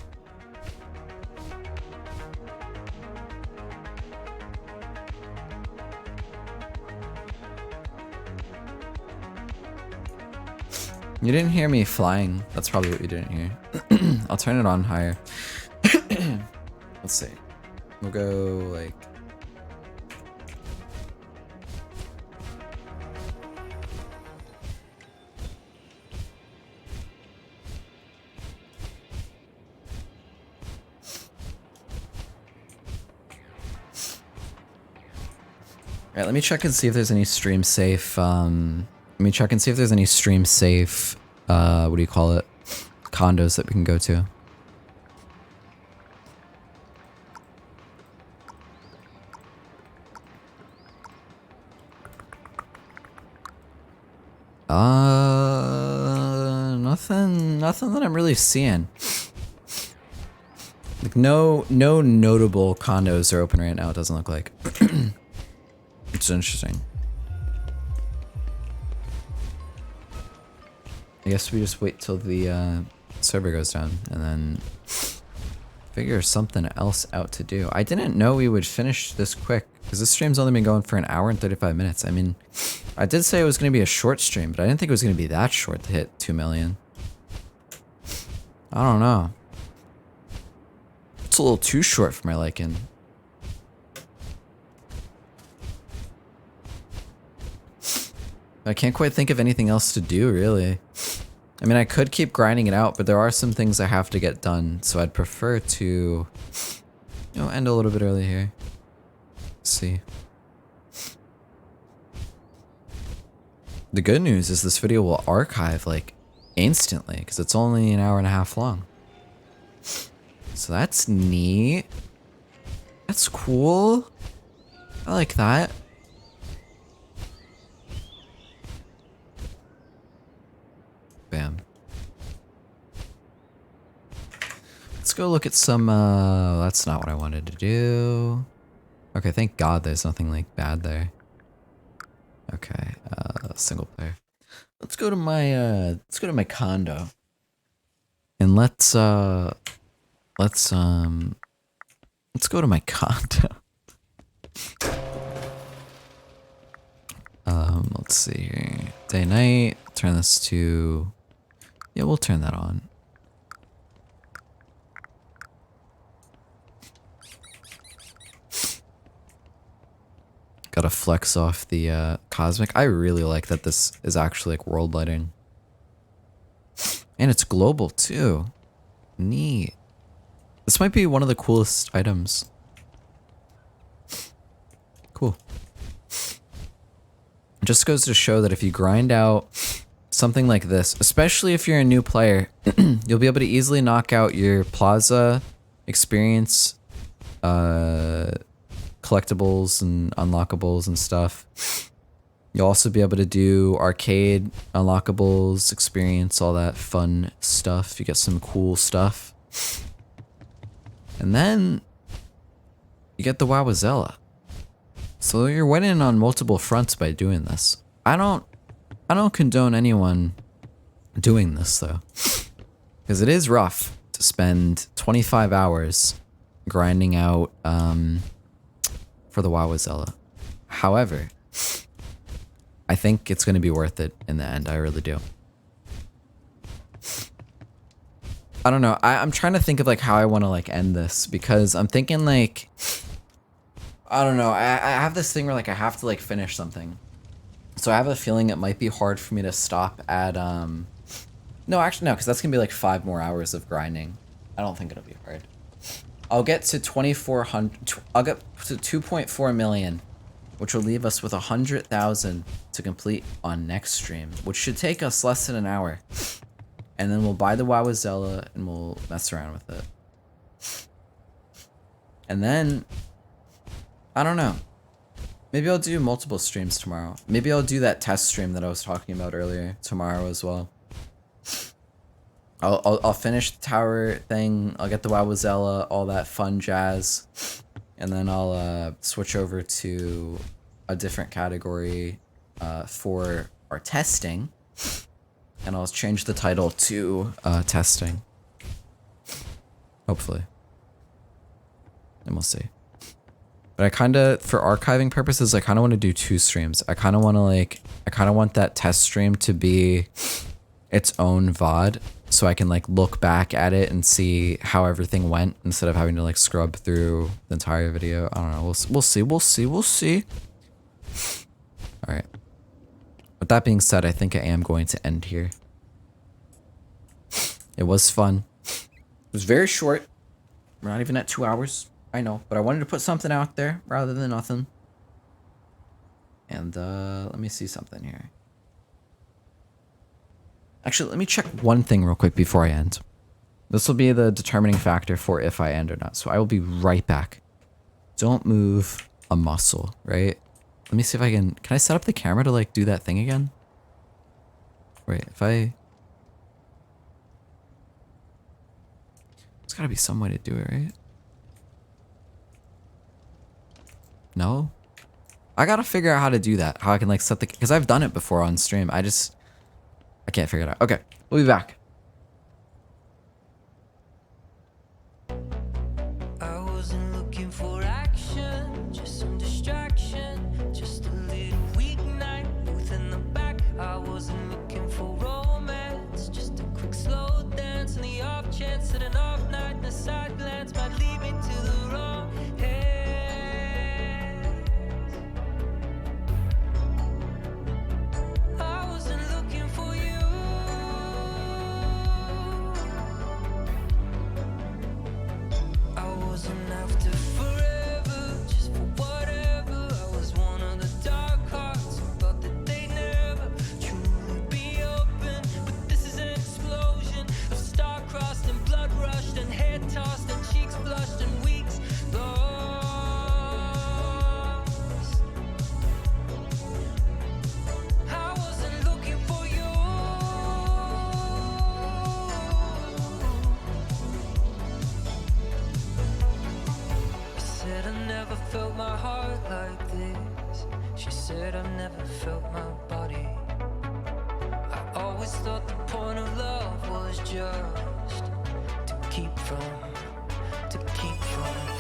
You didn't hear me flying. That's probably what you didn't hear. I'll turn it on higher. Let's see. We'll go like... Alright, let me check and see if there's any stream safe, what do you call it? Condos that we can go to. Nothing that I'm really seeing. Like no notable condos are open right now, it doesn't look like. It's interesting. I guess we just wait till the server goes down and then figure something else out to do. I didn't know we would finish this quick because this stream's only been going for an hour and 35 minutes. I mean, I did say it was going to be a short stream, but I didn't think it was going to be that short to hit 2 million. I don't know. It's a little too short for my liking. I can't quite think of anything else to do, really. I mean, I could keep grinding it out, but there are some things I have to get done, so I'd prefer to, you know, end a little bit early here. Let's see. The good news is this video will archive, like, instantly, because it's only an hour and a half long. So that's neat. That's cool. I like that. Bam. Let's go look at some, that's not what I wanted to do. Okay, thank God there's nothing like bad there. Okay, single player. Let's go to my condo. And let's go to my condo. Let's see here. Day, night, turn this to, yeah, we'll turn that on. Gotta flex off the cosmic. I really like that this is actually like world lighting. And it's global too. Neat. This might be one of the coolest items. Cool. It just goes to show that if you grind out something like this, especially if you're a new player, you'll be able to easily knock out your plaza experience, collectibles and unlockables and stuff. You'll also be able to do arcade unlockables, experience all that fun stuff. You get some cool stuff. And then you get the Wowzilla. So you're winning on multiple fronts by doing this. I don't condone anyone doing this though. Because it is rough to spend 25 hours grinding out for the Wowzilla. However, I think it's going to be worth it in the end. I really do. I don't know. I'm trying to think of like how I want to like end this, because I'm thinking like, I don't know. I have this thing where like I have to like finish something. So I have a feeling it might be hard for me to stop at no, actually no, because that's going to be like 5 more hours of grinding. I don't think it'll be hard. I'll get to 2.4 million, which will leave us with 100,000 to complete on next stream, which should take us less than an hour. And then we'll buy the Wowzilla and we'll mess around with it. And then, I don't know. Maybe I'll do multiple streams tomorrow. Maybe I'll do that test stream that I was talking about earlier tomorrow as well. I'll finish the tower thing. I'll get the Wowzilla, all that fun jazz. And then I'll switch over to a different category for our testing. And I'll change the title to testing. Hopefully. And we'll see. But I kind of, for archiving purposes, I kind of want to do 2 streams. I kind of want that test stream to be its own VOD. So I can like look back at it and see how everything went instead of having to like scrub through the entire video. I don't know. We'll see. All right. With that being said, I think I am going to end here. It was fun. It was very short. We're not even at 2 hours. I know, but I wanted to put something out there rather than nothing. And let me see something here. Actually, let me check one thing real quick before I end. This will be the determining factor for if I end or not. So I will be right back. Don't move a muscle, right? Let me see if I can I set up the camera to like do that thing again? Wait, there's gotta be some way to do it, right? No? I gotta figure out how to do that. How I can like set the, because I've done it before on stream. I can't figure it out. Okay, we'll be back. I wasn't looking for action, just some distraction, just a little weeknight, both in the back. I wasn't looking for romance, just a quick slow dance, and the off chance that an off night and a side glance might lead me to the wrong hands. I wasn't looking for you. I wasn't after forever, just for whatever. I was one of the dark hearts who thought that they'd never truly be open. But this is an explosion of star-crossed and blood-red said I've never felt my body. I always thought the point of love was just to keep from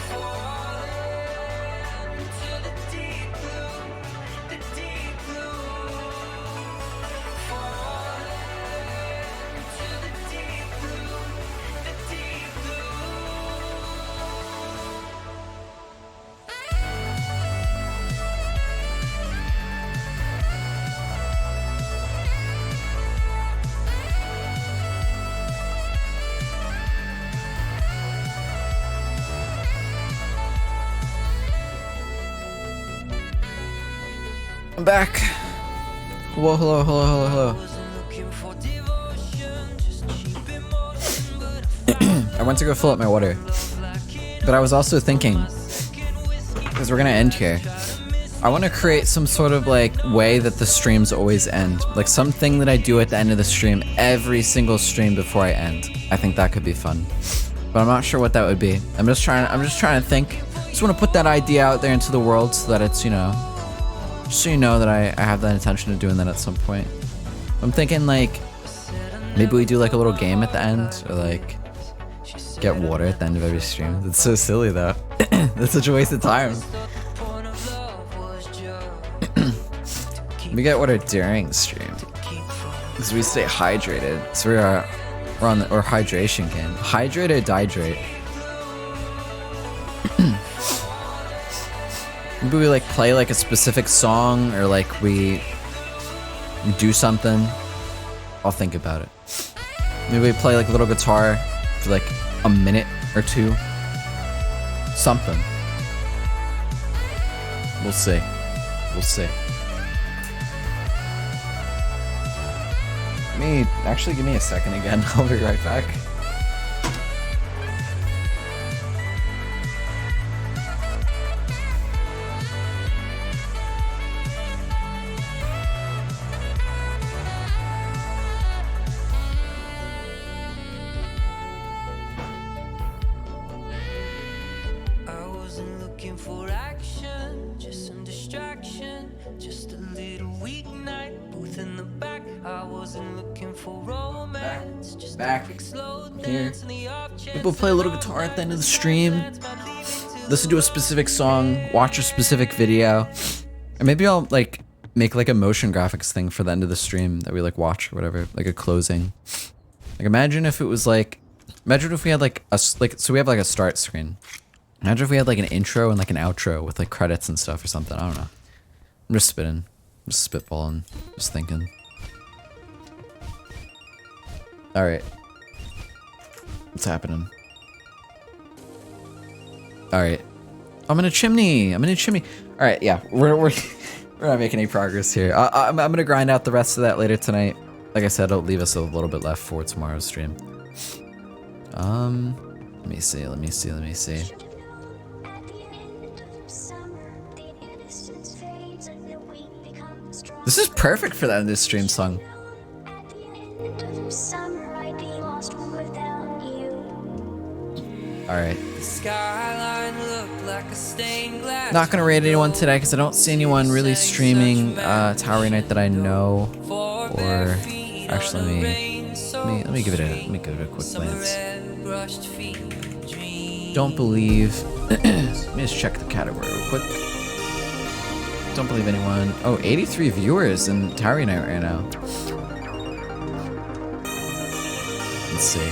falling into the deep blue, the deep blue. Falling into the deep blue, the deep blue. I'm back. Whoa, hello. I went to go fill up my water, but I was also thinking, because we're gonna end here, I want to create some sort of like way that the streams always end, like something that I do at the end of the stream every single stream before I end. I think that could be fun, but I'm not sure what that would be. I'm just trying to think. Just want to put that idea out there into the world so that it's, you know, just so you know that I have that intention of doing that at some point. I'm thinking like maybe we do like a little game at the end, or like get water at the end of every stream. That's so silly though. That's such a waste of time. We get water during stream because we stay hydrated. So we're on the hydration game. Hydrate or dihydrate. Maybe we like play like a specific song, or like we do something. I'll think about it. Maybe we play like a little guitar for like a minute or two. Something. We'll see. We'll see. Actually give me a second again. I'll be right back. For action, just some distraction, just a little weeknight, booth in the back. I wasn't looking for romance, just a quick slow dance in the off chance. People play a little guitar at the end of the stream, listen to a specific song, watch a specific video, or maybe I'll like make like a motion graphics thing for the end of the stream that we like watch or whatever, like a closing. Like imagine if it was like, imagine if we had like so we have like a start screen. Imagine if we had like an intro and like an outro with like credits and stuff or something. I don't know. I'm just spitting. I'm just spitballing. Just thinking. Alright. What's happening? Alright. I'm in a chimney. Alright, yeah. We're not making any progress here. I'm gonna grind out the rest of that later tonight. Like I said, it'll leave us a little bit left for tomorrow's stream. Let me see. This is perfect for that in this stream song. Alright. Not gonna raid anyone today because I don't see anyone really streaming Tower Unite that I know. Or actually let me give it a quick glance. Don't believe let me just check the category real quick. Don't believe anyone. Oh, 83 viewers in Tower Unite right now. Let's see.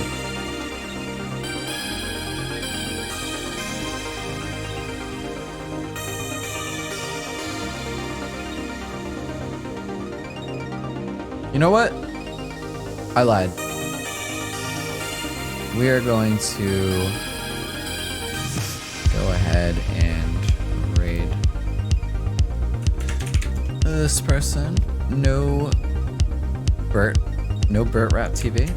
You know what? I lied. We are going to go ahead and raid this person. No Bert Rap TV.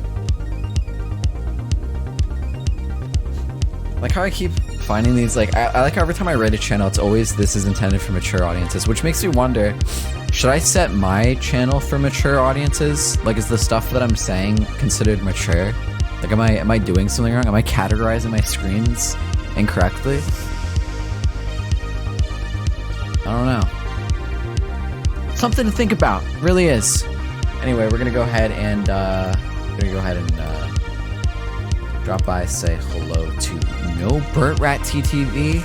Like how I keep finding these, like I like how every time I raid a channel it's always this is intended for mature audiences, which makes me wonder, should I set my channel for mature audiences? Like, is the stuff that I'm saying considered mature? Like, am I doing something wrong? Am I categorizing my screens incorrectly? I don't know. something to think about. Really is. Anyway, we're gonna go ahead and drop by, say hello to No Burt Rat TTV,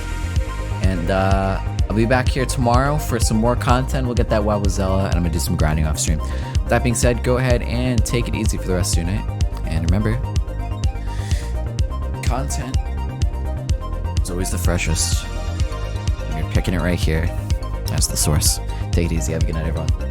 and I'll be back here tomorrow for some more content. We'll get that Wabazella, and I'm gonna do some grinding off stream. With that being said, go ahead and take it easy for the rest of your night, and remember, content is always the freshest. And you're picking it right here. That's the source. Take it easy. Have a good night, everyone.